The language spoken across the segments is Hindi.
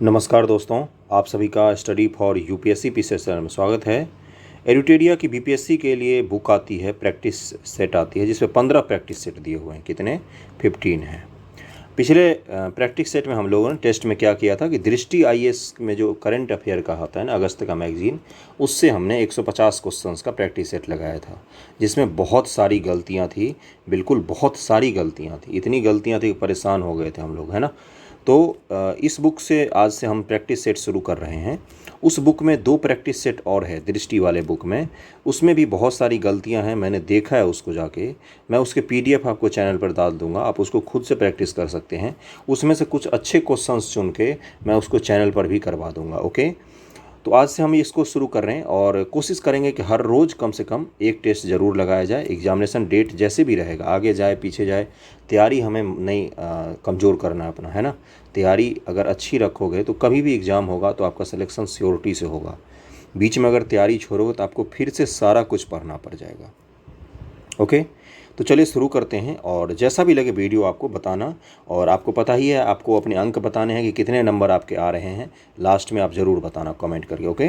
नमस्कार दोस्तों, आप सभी का study for UPSC PCS channel में स्वागत है। एडुटेरिया की बीपीएससी के लिए बुक आती है, प्रैक्टिस सेट आती है, जिसमें 15 प्रैक्टिस सेट दिए हुए हैं। कितने? 15 हैं। पिछले प्रैक्टिस सेट में हम लोगों ने टेस्ट में क्या किया था कि दृष्टि आईएएस में जो करंट अफेयर का होता है ना, अगस्त का मैगजीन, उससे हमने 150 क्वेश्चंस का प्रैक्टिस सेट लगाया था, जिसमें बहुत सारी गलतियाँ थी। बिल्कुल बहुत सारी गलतियाँ थी, इतनी गलतियाँ थी कि परेशान हो गए थे हम लोग, है ना। तो इस बुक से आज से हम प्रैक्टिस सेट शुरू कर रहे हैं। उस बुक में 2 प्रैक्टिस सेट और है, दृष्टि वाले बुक में। उसमें भी बहुत सारी गलतियां हैं, मैंने देखा है उसको जाके। मैं उसके पीडीएफ आपको चैनल पर डाल दूंगा, आप उसको खुद से प्रैक्टिस कर सकते हैं। उसमें से कुछ अच्छे क्वेश्चंस चुन के मैं उसको चैनल पर भी करवा दूंगा। ओके, तो आज से हम इसको शुरू कर रहे हैं और कोशिश करेंगे कि हर रोज़ कम से कम एक टेस्ट ज़रूर लगाया जाए। एग्जामिनेशन डेट जैसे भी रहेगा, आगे जाए पीछे जाए, तैयारी हमें नहीं कमज़ोर करना है अपना, है ना। तैयारी अगर अच्छी रखोगे तो कभी भी एग्ज़ाम होगा तो आपका सिलेक्शन श्योरिटी से होगा। बीच में अगर तैयारी छोड़ोगे तो आपको फिर से सारा कुछ पढ़ना पड़ जाएगा। ओके, तो चलिए शुरू करते हैं। और जैसा भी लगे वीडियो आपको बताना, और आपको पता ही है, आपको अपने अंक बताने हैं कि कितने नंबर आपके आ रहे हैं। लास्ट में आप ज़रूर बताना कमेंट करके। ओके,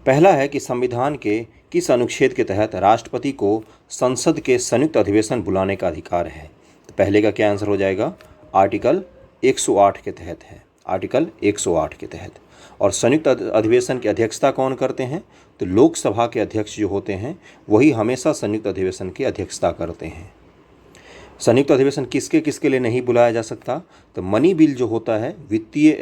पहला है कि संविधान के किस अनुच्छेद के तहत राष्ट्रपति को संसद के संयुक्त अधिवेशन बुलाने का अधिकार है? तो पहले का क्या आंसर हो जाएगा? आर्टिकल 108 के तहत है, आर्टिकल 108 के तहत। और संयुक्त अधिवेशन की अध्यक्षता कौन करते हैं? तो लोकसभा के अध्यक्ष जो होते हैं वही हमेशा संयुक्त अधिवेशन की अध्यक्षता करते हैं। संयुक्त अधिवेशन किसके किसके लिए नहीं बुलाया जा सकता? तो मनी बिल जो होता है, वित्तीय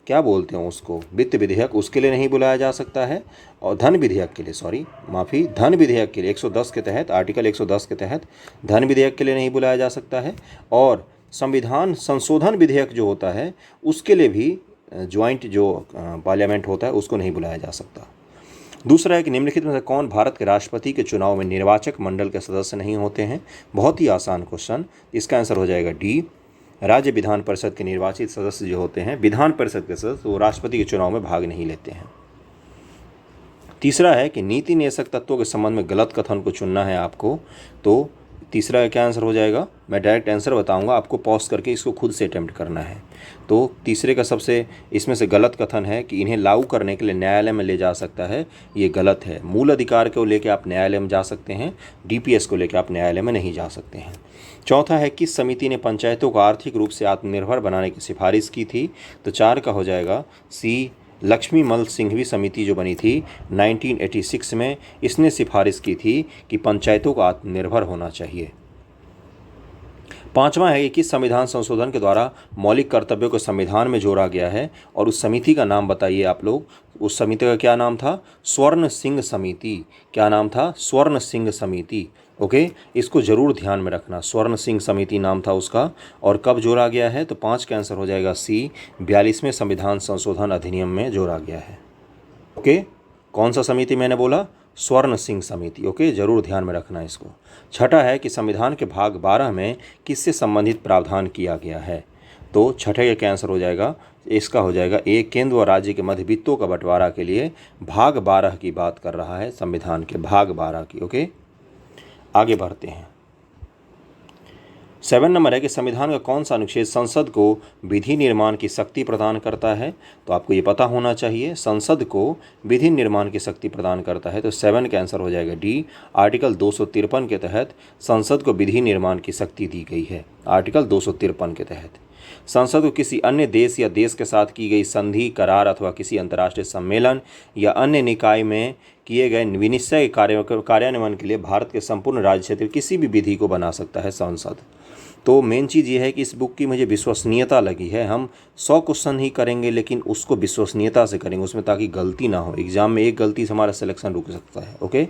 क्या बोलते हैं उसको, वित्त विधेयक, उसके लिए नहीं बुलाया जा सकता है। और धन विधेयक के लिए, धन विधेयक के लिए 110 के तहत, आर्टिकल 110 के तहत धन विधेयक के लिए नहीं बुलाया जा सकता है। और संविधान संशोधन विधेयक जो होता है उसके लिए भी ज्वाइंट जो पार्लियामेंट होता है उसको नहीं बुलाया जा सकता। दूसरा है कि निम्नलिखित में से कौन भारत के राष्ट्रपति के चुनाव में निर्वाचक मंडल के सदस्य नहीं होते हैं? बहुत ही आसान क्वेश्चन, इसका आंसर हो जाएगा डी। राज्य विधान परिषद के निर्वाचित सदस्य जो होते हैं, विधान परिषद के सदस्य, वो राष्ट्रपति के चुनाव में भाग नहीं लेते हैं। तीसरा है कि नीति निदेशक तत्वों के संबंध में गलत कथन को चुनना है आपको। तो तीसरा क्या आंसर हो जाएगा? मैं डायरेक्ट आंसर बताऊंगा, आपको पॉज करके इसको खुद से अटेम्प्ट करना है। तो तीसरे का सबसे इसमें से गलत कथन है कि इन्हें लागू करने के लिए न्यायालय में ले जा सकता है, ये गलत है। मूल अधिकार को लेकर आप न्यायालय में जा सकते हैं, डीपीएस को लेकर आप न्यायालय में नहीं जा सकते हैं। चौथा है किस समिति ने पंचायतों को आर्थिक रूप से आत्मनिर्भर बनाने की सिफारिश की थी? तो 4 का हो जाएगा सी, लक्ष्मी मल सिंघवी समिति जो बनी थी 1986 में, इसने सिफारिश की थी कि पंचायतों को आत्मनिर्भर होना चाहिए। पांचवा है कि किस संविधान संशोधन के द्वारा मौलिक कर्तव्यों को संविधान में जोड़ा गया है? और उस समिति का नाम बताइए आप लोग। उस समिति का क्या नाम था? स्वर्ण सिंह समिति। क्या नाम था? स्वर्ण सिंह समिति। ओके, इसको जरूर ध्यान में रखना, स्वर्ण सिंह समिति नाम था उसका। और कब जोड़ा गया है? तो 5 का आंसर हो जाएगा सी, 42वें संविधान संशोधन अधिनियम में जोड़ा गया है। ओके, कौन सा समिति मैंने बोला? स्वर्ण सिंह समिति। ओके, जरूर ध्यान में रखना इसको। छठा है कि संविधान के भाग 12 में किससे संबंधित प्रावधान किया गया है? तो छठे का क्या आंसर हो जाएगा? इसका हो जाएगा ए, केंद्र व राज्य के मध्य वित्तों का बंटवारा के लिए भाग 12 की बात कर रहा है, संविधान के भाग 12 की। ओके, आगे बढ़ते हैं। 7 नंबर है कि संविधान का कौन सा अनुच्छेद संसद को विधि निर्माण की शक्ति प्रदान करता है? तो आपको ये पता होना चाहिए, संसद को विधि निर्माण की शक्ति प्रदान करता है। तो 7 का आंसर हो जाएगा डी, आर्टिकल 253 के तहत संसद को विधि निर्माण की शक्ति दी गई है, आर्टिकल 253 के तहत। संसद को किसी अन्य देश या देश के साथ की गई संधि, करार अथवा किसी अंतर्राष्ट्रीय सम्मेलन या अन्य निकाय में किए गए विनिश्चय कार्यान्वयन के लिए भारत के संपूर्ण राज्य क्षेत्र किसी भी विधि को बना सकता है संसद। तो मेन चीज़ ये है कि इस बुक की मुझे विश्वसनीयता लगी है। हम 100 क्वेश्चन ही करेंगे, लेकिन उसको विश्वसनीयता से करेंगे उसमें, ताकि गलती ना हो। एग्जाम में एक गलती से हमारा सिलेक्शन रुक सकता है। ओके,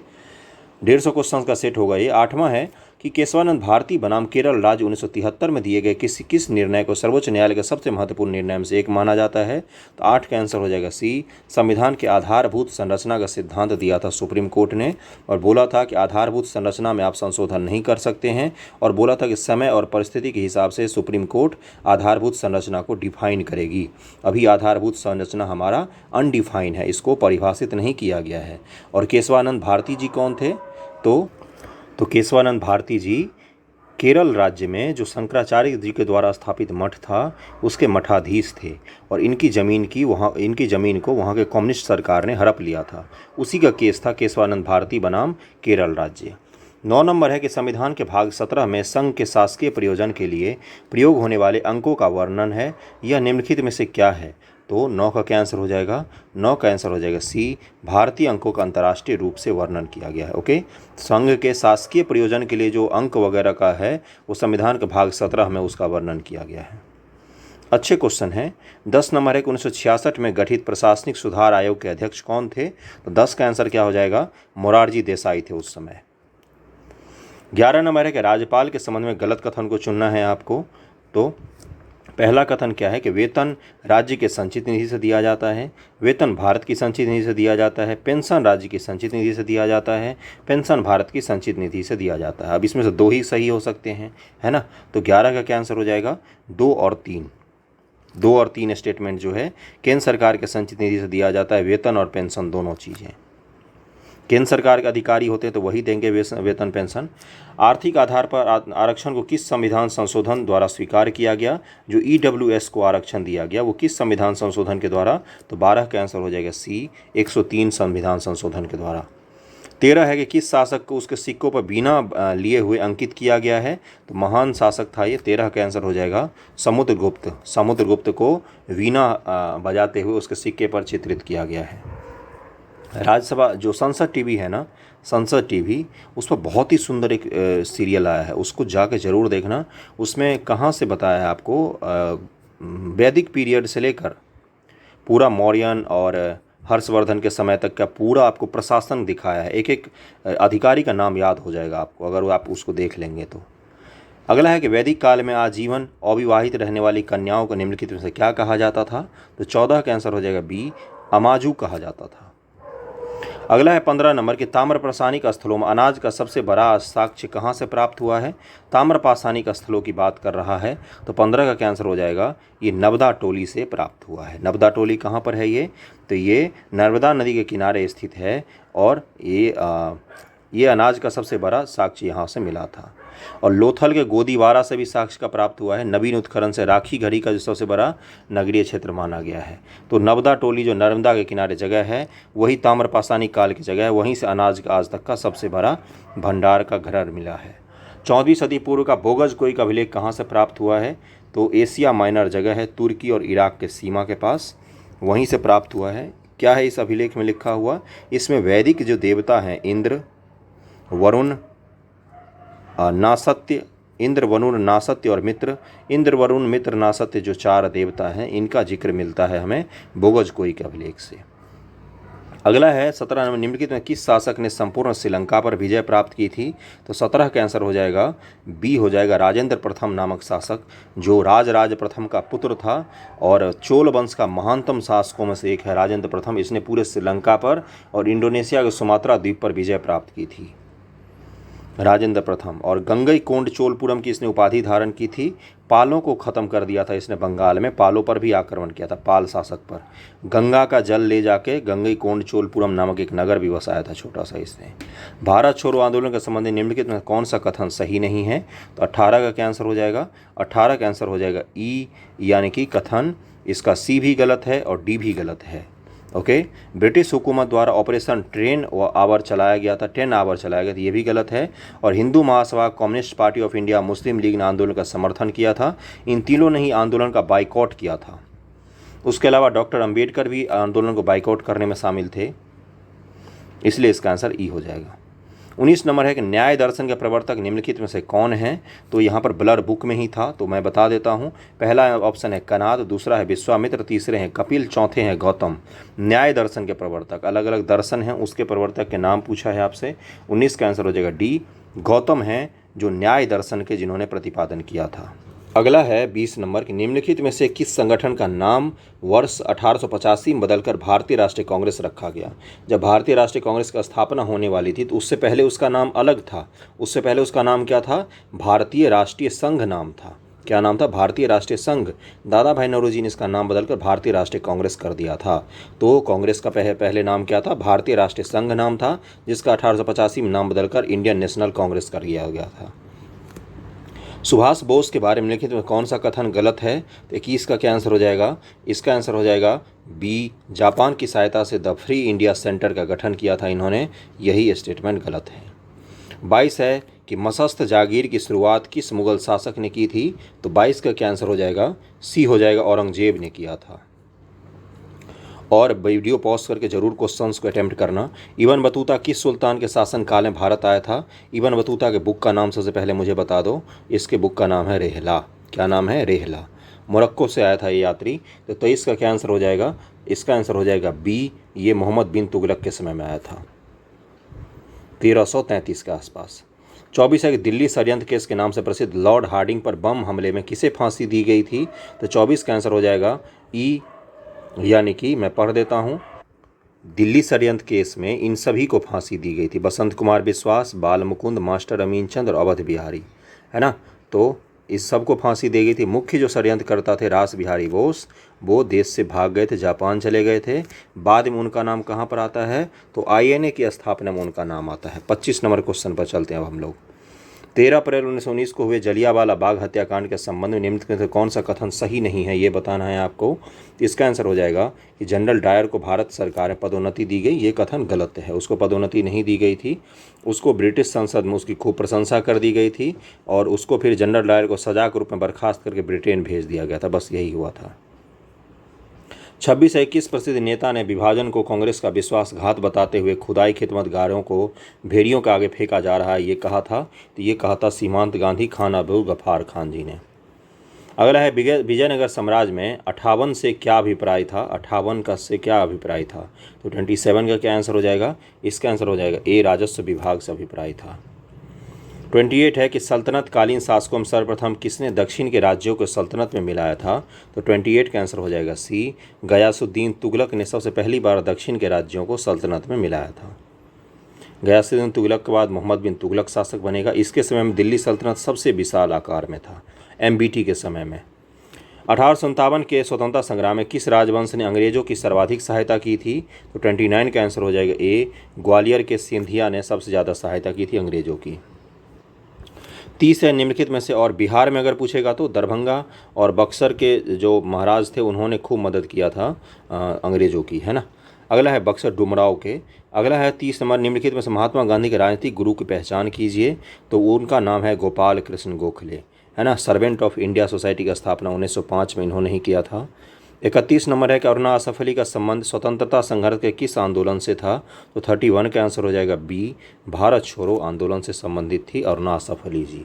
150 क्वेश्चन का सेट होगा ये। 8वां है कि केशवानंद भारती बनाम केरल राज्य 1973 में दिए गए किस निर्णय को सर्वोच्च न्यायालय के सबसे महत्वपूर्ण निर्णय में से एक माना जाता है? तो 8 का आंसर हो जाएगा सी, संविधान के आधारभूत संरचना का सिद्धांत दिया था सुप्रीम कोर्ट ने, और बोला था कि आधारभूत संरचना में आप संशोधन नहीं कर सकते हैं, और बोला था कि समय और परिस्थिति के हिसाब से सुप्रीम कोर्ट आधारभूत संरचना को डिफाइन करेगी। अभी आधारभूत संरचना हमारा अनडिफाइन है, इसको परिभाषित नहीं किया गया है। और केशवानंद भारती जी कौन थे? तो केशवानंद भारती जी केरल राज्य में जो शंकराचार्य जी के द्वारा स्थापित मठ था उसके मठाधीश थे और इनकी ज़मीन को वहाँ के कम्युनिस्ट सरकार ने हड़प लिया था। उसी का केस था केशवानंद भारती बनाम केरल राज्य। 9 नंबर है कि संविधान के भाग 17 में संघ के शासकीय प्रयोजन के लिए प्रयोग होने वाले अंकों का वर्णन है। यह निम्नलिखित में से क्या है? तो 9 का क्या आंसर हो जाएगा? 9 का आंसर हो जाएगा सी, भारतीय अंकों का अंतर्राष्ट्रीय रूप से वर्णन किया गया है। ओके, संघ के शासकीय प्रयोजन के लिए जो अंक वगैरह का है वो संविधान के भाग 17 में उसका वर्णन किया गया है। अच्छे क्वेश्चन हैं। 10 नंबर है कि 1966 में गठित प्रशासनिक सुधार आयोग के अध्यक्ष कौन थे? तो 10 का आंसर क्या हो जाएगा? मोरारजी देसाई थे उस समय। 11 नंबर है कि राज्यपाल के संबंध में गलत कथन को चुनना है आपको। तो पहला कथन क्या है कि वेतन राज्य के संचित निधि से दिया जाता है, वेतन भारत की संचित निधि से दिया जाता है, पेंशन राज्य की संचित निधि से दिया जाता है, पेंशन भारत की संचित निधि से दिया जाता है। अब इसमें से 2 ही सही हो सकते हैं, है ना। तो 11 का क्या आंसर हो जाएगा? 2 और 3। 2 और 3 स्टेटमेंट जो है केंद्र सरकार के संचित निधि से दिया जाता है, वेतन और पेंशन दोनों चीज़ें। केंद्र सरकार के अधिकारी होते हैं तो वही देंगे वेतन पेंशन। आर्थिक आधार पर आरक्षण को किस संविधान संशोधन द्वारा स्वीकार किया गया? जो EWS को आरक्षण दिया गया वो किस संविधान संशोधन के द्वारा? तो 12 का आंसर हो जाएगा सी, 103 संविधान संशोधन के द्वारा। 13 है कि किस शासक को उसके सिक्कों पर बिना लिए हुए अंकित किया गया है? तो महान शासक था ये। 13 का आंसर हो जाएगा समुद्रगुप्त। समुद्रगुप्त को वीणा बजाते हुए उसके सिक्के पर चित्रित किया गया है। राज्यसभा जो संसद टीवी है ना, संसद टीवी, उस पर बहुत ही सुंदर एक सीरियल आया है, उसको जाके ज़रूर देखना। उसमें कहाँ से बताया है आपको, वैदिक पीरियड से लेकर पूरा मौर्यन और हर्षवर्धन के समय तक का पूरा आपको प्रशासन दिखाया है। एक एक अधिकारी का नाम याद हो जाएगा आपको अगर आप उसको देख लेंगे तो। अगला है कि वैदिक काल में आजीवन अविवाहित रहने वाली कन्याओं को निम्नलिखित में से क्या कहा जाता था? तो 14 का आंसर हो जाएगा बी, अमाजू कहा जाता था। अगला है 15 नंबर के ताम्रपाषाणिक स्थलों में अनाज का सबसे बड़ा साक्ष्य कहाँ से प्राप्त हुआ है? ताम्रपाषाणिक स्थलों की बात कर रहा है तो 15 का क्या आंसर हो जाएगा? ये नर्मदा टोली से प्राप्त हुआ है। नर्मदा टोली कहाँ पर है ये? तो ये नर्मदा नदी के किनारे स्थित है और ये अनाज का सबसे बड़ा साक्ष्य यहाँ से मिला था। और लोथल के गोदीवारा से भी साक्ष्य का प्राप्त हुआ है। नवीन उत्खनन से राखी घड़ी का जो सबसे बड़ा नगरीय क्षेत्र माना गया है। तो नर्मदा टोली जो नर्मदा के किनारे जगह है वही ताम्रपाषाणिक काल की जगह है, वहीं से अनाज का आज तक का सबसे बड़ा भंडार का घर मिला है। 14वीं सदी पूर्व का बोगज कोई का अभिलेख कहाँ से प्राप्त हुआ है? तो एशिया माइनर जगह है, तुर्की और इराक के सीमा के पास, वहीं से प्राप्त हुआ है। क्या है इस अभिलेख में लिखा हुआ? इसमें वैदिक जो देवता हैं इंद्र, वरुण, नासत्य, इंद्र, वरुण, नासत्य और मित्र, इंद्र, वरुण, मित्र, नासत्य जो 4 देवता हैं इनका जिक्र मिलता है हमें बोगज कोई के अभिलेख से। अगला है 17 नंबर, निम्नलिखित में किस शासक ने संपूर्ण श्रीलंका पर विजय प्राप्त की थी? तो 17 का आंसर हो जाएगा बी, हो जाएगा राजेंद्र प्रथम नामक शासक, जो राजराज प्रथम का पुत्र था और चोल वंश का महानतम शासकों में से एक है राजेंद्र प्रथम। इसने पूरे श्रीलंका पर और इंडोनेशिया के सुमात्रा द्वीप पर विजय प्राप्त की थी, राजेंद्र प्रथम। और गंगई कोंड चोलपुरम की इसने उपाधि धारण की थी। पालों को ख़त्म कर दिया था इसने, बंगाल में पालों पर भी आक्रमण किया था, पाल शासक पर। गंगा का जल ले जाके गंगई कोंड चोलपुरम नामक एक नगर भी बसाया था छोटा सा इसने। भारत छोड़ो आंदोलन के संबंध में निम्नलिखित में कौन सा कथन सही नहीं है? तो 18 का क्या आंसर हो जाएगा? 18 का आंसर हो जाएगा ई, यानी कि कथन। इसका सी भी गलत है और डी भी गलत है। ओके, ब्रिटिश हुकूमत द्वारा ऑपरेशन 10 आवर चलाया गया था, 10 आवर चलाया गया था, ये भी गलत है। और Hindu Mahasabha, communist party of India, Muslim league ने आंदोलन का समर्थन किया था। इन तीनों ने ही आंदोलन का बाइकआउट किया था। उसके अलावा डॉक्टर अंबेडकर भी आंदोलन को बाइकआउट करने में शामिल थे, इसलिए इसका आंसर ई हो जाएगा। 19 नंबर है कि न्याय दर्शन के प्रवर्तक निम्नलिखित में से कौन है? तो यहाँ पर ब्लर बुक में ही था तो मैं बता देता हूँ। पहला ऑप्शन है कनाद, दूसरा है विश्वामित्र, तीसरे हैं कपिल, चौथे हैं गौतम। न्याय दर्शन के प्रवर्तक, अलग अलग दर्शन हैं उसके प्रवर्तक के नाम पूछा है आपसे। 19 का आंसर हो जाएगा डी, गौतम हैं जो न्याय दर्शन के जिन्होंने प्रतिपादन किया था। अगला है 20 नंबर की, निम्नलिखित में से किस संगठन का नाम वर्ष 1885 में बदलकर भारतीय राष्ट्रीय कांग्रेस रखा गया? जब भारतीय राष्ट्रीय कांग्रेस की स्थापना होने वाली थी तो उससे पहले उसका नाम अलग था। उससे पहले उसका नाम क्या था? भारतीय राष्ट्रीय संघ नाम था। क्या नाम था? भारतीय राष्ट्रीय संघ। दादा भाई नौरोजी ने इसका नाम बदलकर भारतीय राष्ट्रीय कांग्रेस कर दिया था। तो कांग्रेस का पहले नाम क्या था? भारतीय राष्ट्रीय संघ नाम था, जिसका 1885 में नाम बदलकर इंडियन नेशनल कांग्रेस कर दिया गया था। सुभाष बोस के बारे में लिखित में कौन सा कथन गलत है? तो 21 का क्या आंसर हो जाएगा? इसका आंसर हो जाएगा बी, जापान की सहायता से द फ्री इंडिया सेंटर का गठन किया था इन्होंने, यही स्टेटमेंट गलत है। 22 है कि मसस्त जागीर की शुरुआत किस मुगल शासक ने की थी? तो 22 का क्या आंसर हो जाएगा? सी हो जाएगा, औरंगजेब ने किया था। और वीडियो पॉज करके जरूर क्वेश्चंस को अटेम्प्ट करना। इब्न बतूता किस सुल्तान के शासनकाल में भारत आया था? इब्न बतूता के बुक का नाम सबसे पहले मुझे बता दो। इसके बुक का नाम है रेहला। क्या नाम है? रेहला। मोरक्को से आया था ये यात्री। तो 23 का क्या आंसर हो जाएगा? इसका आंसर हो जाएगा बी, ये मोहम्मद बिन तुगलक के समय में आया था 1333 के आसपास। 24 है कि दिल्ली षड्यंत्र केस के नाम से प्रसिद्ध लॉर्ड हार्डिंग पर बम हमले में किसे फांसी दी गई थी? तो 24 का आंसर हो जाएगा ई, यानी कि मैं पढ़ देता हूँ, दिल्ली षड्यंत्र केस में इन सभी को फांसी दी गई थी। बसंत कुमार बिश्वास, बाल मुकुंद, मास्टर अमीनचंद और अवध बिहारी, है ना। तो इस सब को फांसी दी गई थी। मुख्य जो षड्यंत्रकर्ता थे रास बिहारी बोस, वो देश से भाग गए थे, जापान चले गए थे। बाद में उनका नाम कहाँ पर आता है? तो INA की स्थापना में उनका नाम आता है। 25 नंबर क्वेश्चन पर चलते हैं अब हम लोग। 13 अप्रैल 1919 को हुए जलियांवाला बाग हत्याकांड के संबंध में निम्नलिखित में से कौन सा कथन सही नहीं है, ये बताना है आपको। इसका आंसर हो जाएगा कि जनरल डायर को भारत सरकार में पदोन्नति दी गई, ये कथन गलत है। उसको पदोन्नति नहीं दी गई थी, उसको ब्रिटिश संसद में उसकी खूब प्रशंसा कर दी गई थी और उसको फिर जनरल डायर को सजा के रूप में बर्खास्त करके ब्रिटेन भेज दिया गया था, बस यही हुआ था। 26 है किस प्रसिद्ध नेता ने विभाजन को कांग्रेस का विश्वासघात बताते हुए खुदाई खिदमतगारों को भेड़ियों के आगे फेंका जा रहा है ये कहा था? तो ये कहा था सीमांत गांधी खान अबू गफ्फार खान जी ने। अगला है विजयनगर साम्राज्य में 58 से क्या अभिप्राय था? 58 का से क्या अभिप्राय था? तो 27 का क्या आंसर हो जाएगा? इसका आंसर हो जाएगा ए, राजस्व विभाग से अभिप्राय था। 28 है कि सल्तनत कालीन शासकों में सर्वप्रथम किसने दक्षिण के राज्यों को सल्तनत में मिलाया था? तो 28 का आंसर हो जाएगा सी, गयासुद्दीन तुगलक ने सबसे पहली बार दक्षिण के राज्यों को सल्तनत में मिलाया था। गयासुद्दीन तुगलक के बाद मोहम्मद बिन तुगलक शासक बनेगा। इसके समय में दिल्ली सल्तनत सबसे विशाल आकार में था, MBT के समय में। 1857 के स्वतंत्रता संग्राम में किस राजवंश ने अंग्रेजों की सर्वाधिक सहायता की थी? तो 29 का आंसर हो जाएगा ए, ग्वालियर के सिंधिया ने सबसे ज़्यादा सहायता की थी अंग्रेजों की। 30 है निम्नलिखित में से और बिहार में अगर पूछेगा तो दरभंगा और बक्सर के जो महाराज थे उन्होंने खूब मदद किया था अंग्रेजों की, है ना। अगला है बक्सर डुमराव के। अगला है 30 नंबर, निम्नलिखित में से महात्मा गांधी के राजनीतिक गुरु की पहचान कीजिए। तो उनका नाम है गोपाल कृष्ण गोखले, है ना। सर्वेंट ऑफ इंडिया सोसाइटी का स्थापना 1905 में इन्होंने ही किया था। 31 नंबर है कि अरुणा असफ अली का संबंध स्वतंत्रता संघर्ष के किस आंदोलन से था? तो 31 का आंसर हो जाएगा बी, भारत छोड़ो आंदोलन से संबंधित थी अरुणा असफ अली जी।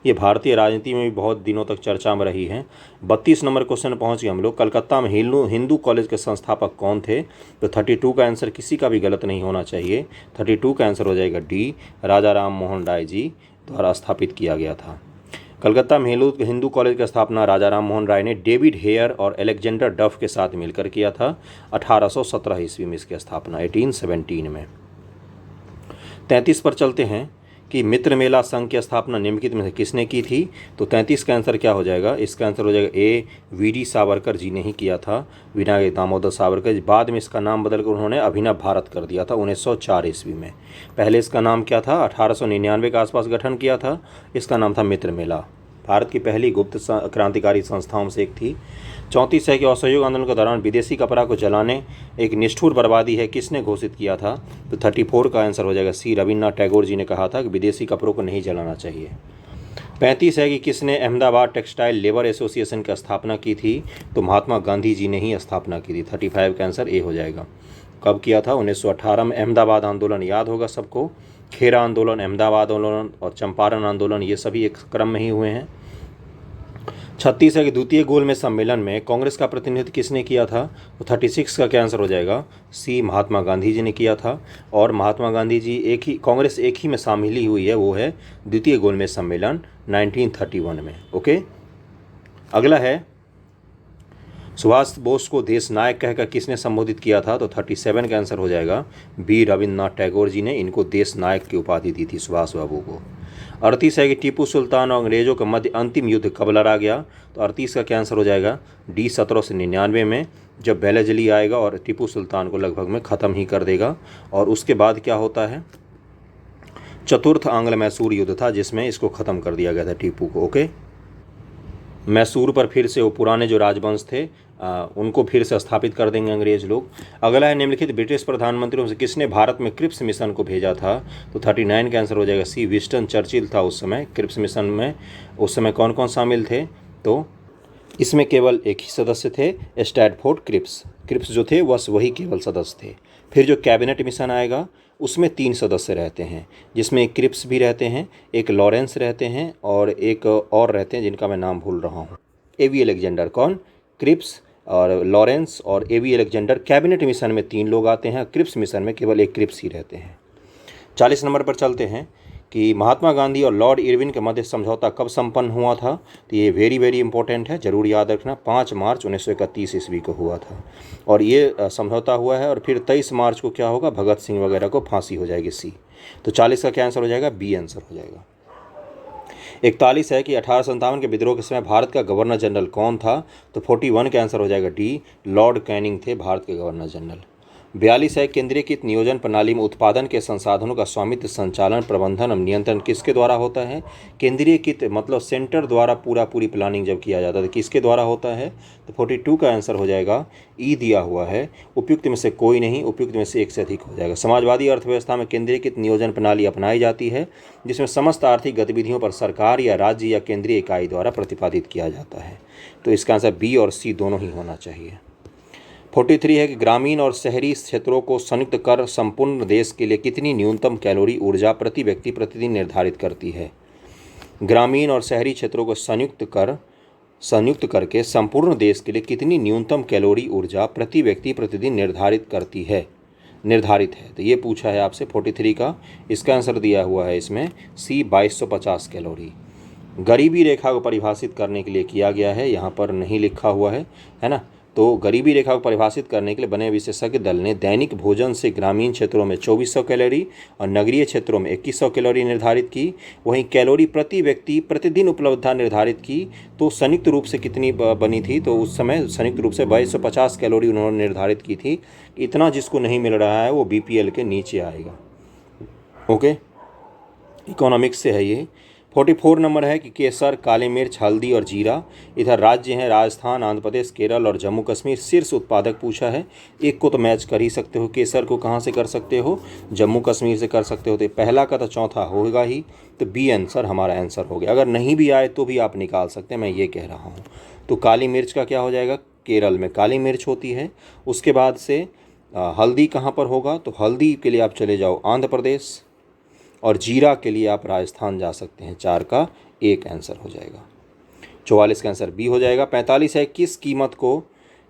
ये भारतीय राजनीति में भी बहुत दिनों तक चर्चा में रही हैं। 32 नंबर क्वेश्चन पहुंच गए हम लोग। कलकत्ता में हिंदू कॉलेज के संस्थापक कौन थे? तो 32 का आंसर किसी का भी गलत नहीं होना चाहिए। 32 का आंसर हो जाएगा डी, राजा राम मोहन राय जी द्वारा स्थापित किया गया था। कलकत्ता में हिंदू कॉलेज की स्थापना राजा राम मोहन राय ने डेविड हेयर और अलेक्जेंडर डफ के साथ मिलकर किया था। 1817 ईस्वी में इसकी स्थापना, 1817 में। 33 पर चलते हैं कि मित्र मेला संघ की स्थापना निम्नलिखित में से किसने की थी? तो 33 का आंसर क्या हो जाएगा? इसका आंसर हो जाएगा ए, VD सावरकर जी ने ही किया था, विनायक दामोदर सावरकर। बाद में इसका नाम बदलकर उन्होंने अभिनव भारत कर दिया था 1904 ईस्वी में। पहले इसका नाम क्या था? 1899 के आसपास गठन किया था, इसका नाम था मित्र मेला। भारत की पहली गुप्त क्रांतिकारी संस्थाओं में से एक थी। 34 है कि असहयोग आंदोलन के दौरान विदेशी कपड़ा को जलाने एक निष्ठुर बर्बादी है किसने घोषित किया था? तो 34 का आंसर हो जाएगा सी, रविन्द्रनाथ टैगोर जी ने कहा था कि विदेशी कपड़ों को नहीं जलाना चाहिए। 35 है कि किसने अहमदाबाद टेक्सटाइल लेबर एसोसिएशन की स्थापना की थी? तो महात्मा गांधी जी ने ही स्थापना की थी। 35 का आंसर ए हो जाएगा। कब किया था? 1918 में। अहमदाबाद आंदोलन याद होगा सबको, खेरा आंदोलन, अहमदाबाद आंदोलन और चंपारण आंदोलन, ये सभी एक क्रम में ही हुए हैं। 36 है कि द्वितीय गोलमेज सम्मेलन में कांग्रेस का प्रतिनिधित्व किसने किया था? तो 36 का क्या आंसर हो जाएगा? सी, महात्मा गांधी जी ने किया था। और महात्मा गांधी जी कांग्रेस एक ही में शामिल ही हुई है, वो है द्वितीय गोलमेज सम्मेलन 1931 में। ओके, अगला है सुभाष बोस को देश नायक कहकर किसने संबोधित किया था? तो 37 का आंसर हो जाएगा बी, रविन्द्रनाथ टैगोर जी ने इनको देश नायक की उपाधि दी थी सुभाष बाबू को। 38 है कि टीपू सुल्तान और अंग्रेजों के मध्य अंतिम युद्ध कब लड़ा गया? तो 38 का क्या आंसर हो जाएगा? डी, 1799 में, जब बेलाजली आएगा और टीपू सुल्तान को लगभग में ख़त्म ही कर देगा। और उसके बाद क्या होता है? चतुर्थ आंग्ल मैसूर युद्ध था जिसमें इसको ख़त्म कर दिया गया था टीपू को। ओके, मैसूर पर फिर से वो पुराने जो राजवंश थे उनको फिर से स्थापित कर देंगे अंग्रेज लोग। अगला है निम्नलिखित ब्रिटिश प्रधानमंत्रियों से किसने भारत में क्रिप्स मिशन को भेजा था? तो 39 का आंसर हो जाएगा सी, विंस्टन चर्चिल था उस समय। क्रिप्स मिशन में उस समय कौन कौन शामिल थे? तो इसमें केवल एक ही सदस्य थे, स्टैटफोर्ड क्रिप्स। क्रिप्स जो थे बस वही केवल सदस्य थे। फिर जो कैबिनेट मिशन आएगा उसमें 3 सदस्य रहते हैं, जिसमें एक क्रिप्स भी रहते हैं, एक लॉरेंस रहते हैं और एक और रहते हैं जिनका मैं नाम भूल रहा हूँ। एवी अलेक्जेंडर। कौन? क्रिप्स और लॉरेंस और एवी अलेक्जेंडर। कैबिनेट मिशन में 3 लोग आते हैं, क्रिप्स मिशन में केवल एक क्रिप्स ही रहते हैं। 40 नंबर पर चलते हैं कि महात्मा गांधी और लॉर्ड इरविन के मध्य समझौता कब संपन्न हुआ था? तो ये वेरी इंपॉर्टेंट है, जरूर याद रखना। 5 मार्च 1931 ईस्वी को हुआ था और ये समझौता हुआ है। और फिर 23 मार्च को क्या होगा? भगत सिंह वगैरह को फांसी हो जाएगी, सी। तो 40 का क्या आंसर हो जाएगा? बी आंसर हो जाएगा। 41 है कि 1857 के विद्रोह के समय भारत का गवर्नर जनरल कौन था? तो 41 का आंसर हो जाएगा डी, लॉर्ड कैनिंग थे भारत के गवर्नर जनरल। 42 है केंद्रीकृत नियोजन प्रणाली में उत्पादन के संसाधनों का स्वामित्व, संचालन, प्रबंधन और नियंत्रण किसके द्वारा होता है? केंद्रीकृत मतलब सेंटर द्वारा पूरी प्लानिंग जब किया जाता है तो किसके द्वारा होता है? तो 42 का आंसर हो जाएगा ई दिया हुआ है। उपयुक्त में से कोई नहीं, उपयुक्त में से एक से अधिक हो जाएगा। समाजवादी अर्थव्यवस्था में केंद्रीकृत नियोजन प्रणाली अपनाई जाती है जिसमें समस्त आर्थिक गतिविधियों पर सरकार या राज्य या केंद्रीय इकाई द्वारा प्रतिपादित किया जाता है। तो इसका आंसर बी और सी दोनों ही होना चाहिए। 43 है कि ग्रामीण और शहरी क्षेत्रों को संयुक्त कर संपूर्ण देश के लिए कितनी न्यूनतम कैलोरी ऊर्जा प्रति व्यक्ति प्रतिदिन निर्धारित करती है? ग्रामीण और शहरी क्षेत्रों को संयुक्त करके संपूर्ण देश के लिए कितनी न्यूनतम कैलोरी ऊर्जा प्रति व्यक्ति प्रतिदिन निर्धारित है। तो ये पूछा है आपसे 43 का। इसका आंसर दिया हुआ है इसमें सी, 2250 कैलोरी। गरीबी रेखा को परिभाषित करने के लिए किया गया है, यहाँ पर नहीं लिखा हुआ है ना। तो गरीबी रेखा को परिभाषित करने के लिए बने विशेषज्ञ दल ने दैनिक भोजन से ग्रामीण क्षेत्रों में 2400 कैलोरी और नगरीय क्षेत्रों में 2100 कैलोरी निर्धारित की। वहीं कैलोरी प्रति व्यक्ति प्रतिदिन उपलब्धता निर्धारित की तो संयुक्त रूप से कितनी बनी थी? तो उस समय संयुक्त रूप से 2250 कैलोरी उन्होंने निर्धारित की थी। इतना जिसको नहीं मिल रहा है वो BPL के नीचे आएगा। ओके, इकोनॉमिक्स से है ये। 44 नंबर है कि केसर, काली मिर्च, हल्दी और जीरा, इधर राज्य हैं राजस्थान, आंध्र प्रदेश, केरल और जम्मू कश्मीर। शीर्ष उत्पादक पूछा है, एक को तो मैच कर ही सकते हो। केसर को कहाँ से कर सकते हो? जम्मू कश्मीर से कर सकते हो। तो पहला का तो चौथा होगा ही, तो बी आंसर हमारा आंसर हो गया। अगर नहीं भी आए तो भी आप निकाल सकते हैं, मैं ये कह रहा हूँ। तो काली मिर्च का क्या हो जाएगा? केरल में काली मिर्च होती है। उसके बाद से हल्दी कहाँ पर होगा? तो हल्दी के लिए आप चले जाओ आंध्र प्रदेश और जीरा के लिए आप राजस्थान जा सकते हैं। 4 का 1 आंसर हो जाएगा। 44 का आंसर बी हो जाएगा। 45 है किस कीमत को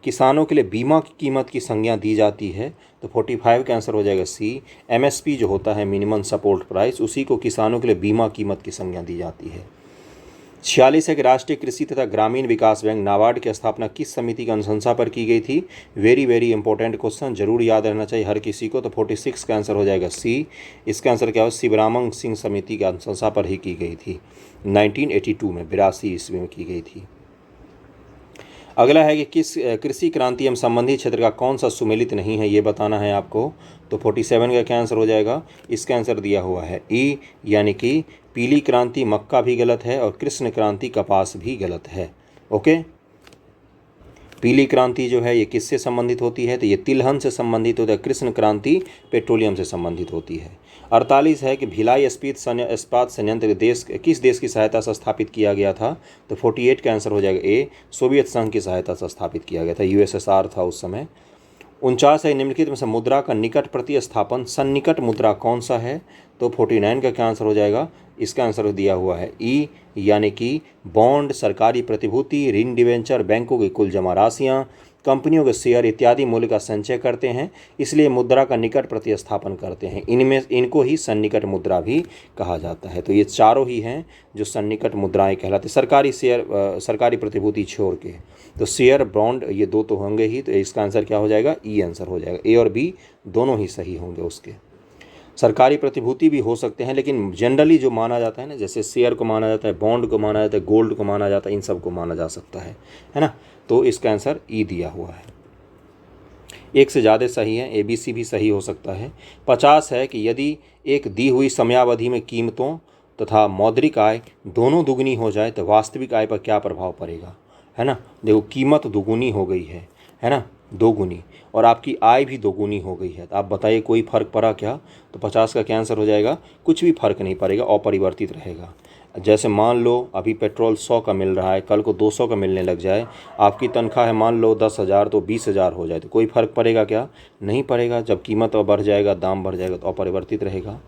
किसानों के लिए बीमा की कीमत की संज्ञा दी जाती है? तो 45 का आंसर हो जाएगा सी, MSP जो होता है मिनिमम सपोर्ट प्राइस, उसी को किसानों के लिए बीमा कीमत की संज्ञा दी जाती है। 46 है कि राष्ट्रीय कृषि तथा ग्रामीण विकास बैंक नाबार्ड की स्थापना किस समिति की अनुशंसा पर की गई थी? वेरी इंपॉर्टेंट क्वेश्चन, जरूर याद रहना चाहिए हर किसी को। तो 46 का आंसर हो जाएगा सी। इसका आंसर क्या हो? शिवरामन सिंह समिति की अनुशंसा पर ही की गई थी। 1982 में 82 ईस्वी में की गई थी। अगला है कि किस कृषि क्रांति एवं संबंधी क्षेत्र का कौन सा सुमेलित नहीं है, ये बताना है आपको। तो 47 का क्या आंसर हो जाएगा? इसका आंसर दिया हुआ है ई, यानी कि पीली क्रांति मक्का भी गलत है और कृष्ण क्रांति कपास भी गलत है। ओके, पीली क्रांति जो है ये किससे संबंधित होती है? तो ये तिलहन से संबंधित होता है। कृष्ण क्रांति पेट्रोलियम से संबंधित होती है। 48 है कि भिलाई इस्पात संयंत्र किस देश की सहायता से स्थापित किया गया था? तो 48 का आंसर हो जाएगा ए, सोवियत संघ की सहायता से स्थापित किया गया था। USSR था उस समय। 49 है निम्नलिखित में से मुद्रा का निकट प्रतिस्थापन सन्निकट मुद्रा कौन सा है? तो 49 का क्या आंसर हो जाएगा? इसका आंसर दिया हुआ है ई, यानी कि बॉन्ड, सरकारी प्रतिभूति, ऋण, डिवेंचर, बैंकों की कुल जमा राशियाँ, कंपनियों के शेयर इत्यादि मूल्य का संचय करते हैं, इसलिए मुद्रा का निकट प्रतिस्थापन करते हैं। इनको ही सन्निकट मुद्रा भी कहा जाता है। तो ये चारों ही हैं जो सन्निकट मुद्राएं कहलाती। सरकारी शेयर, सरकारी प्रतिभूति छोड़ के, तो शेयर, बॉन्ड, ये 2 तो होंगे ही। तो इसका आंसर क्या हो जाएगा? ई आंसर हो जाएगा। ए और बी दोनों ही सही होंगे उसके। सरकारी प्रतिभूति भी हो सकते हैं, लेकिन जनरली जो माना जाता है ना, जैसे शेयर को माना जाता है, बॉन्ड को माना जाता है, गोल्ड को माना जाता है, इन सब को माना जा सकता है ना। तो इसका आंसर ई दिया हुआ है। एक से ज़्यादा सही है, ABC भी सही हो सकता है। 50 है कि यदि एक दी हुई समयावधि में कीमतों तथा मौद्रिक आय दोनों दुगनी हो जाए तो वास्तविक आय पर क्या प्रभाव पड़ेगा, है ना। देखो कीमत दुगुनी हो गई है ना, दोगुनी, और आपकी आय भी दोगुनी हो गई है, तो आप बताइए कोई फ़र्क पड़ा क्या। तो 50 का क्या आंसर हो जाएगा, कुछ भी फर्क नहीं पड़ेगा, अपरिवर्तित रहेगा। जैसे मान लो अभी पेट्रोल 100 का मिल रहा है, कल को 200 का मिलने लग जाए, आपकी तनख्वाह है मान लो 10,000 तो 20,000 हो जाए, तो कोई फ़र्क पड़ेगा क्या, नहीं पड़ेगा। जब कीमत बढ़ जाएगा, दाम बढ़ जाएगा, तो अपरिवर्तित रहेगा।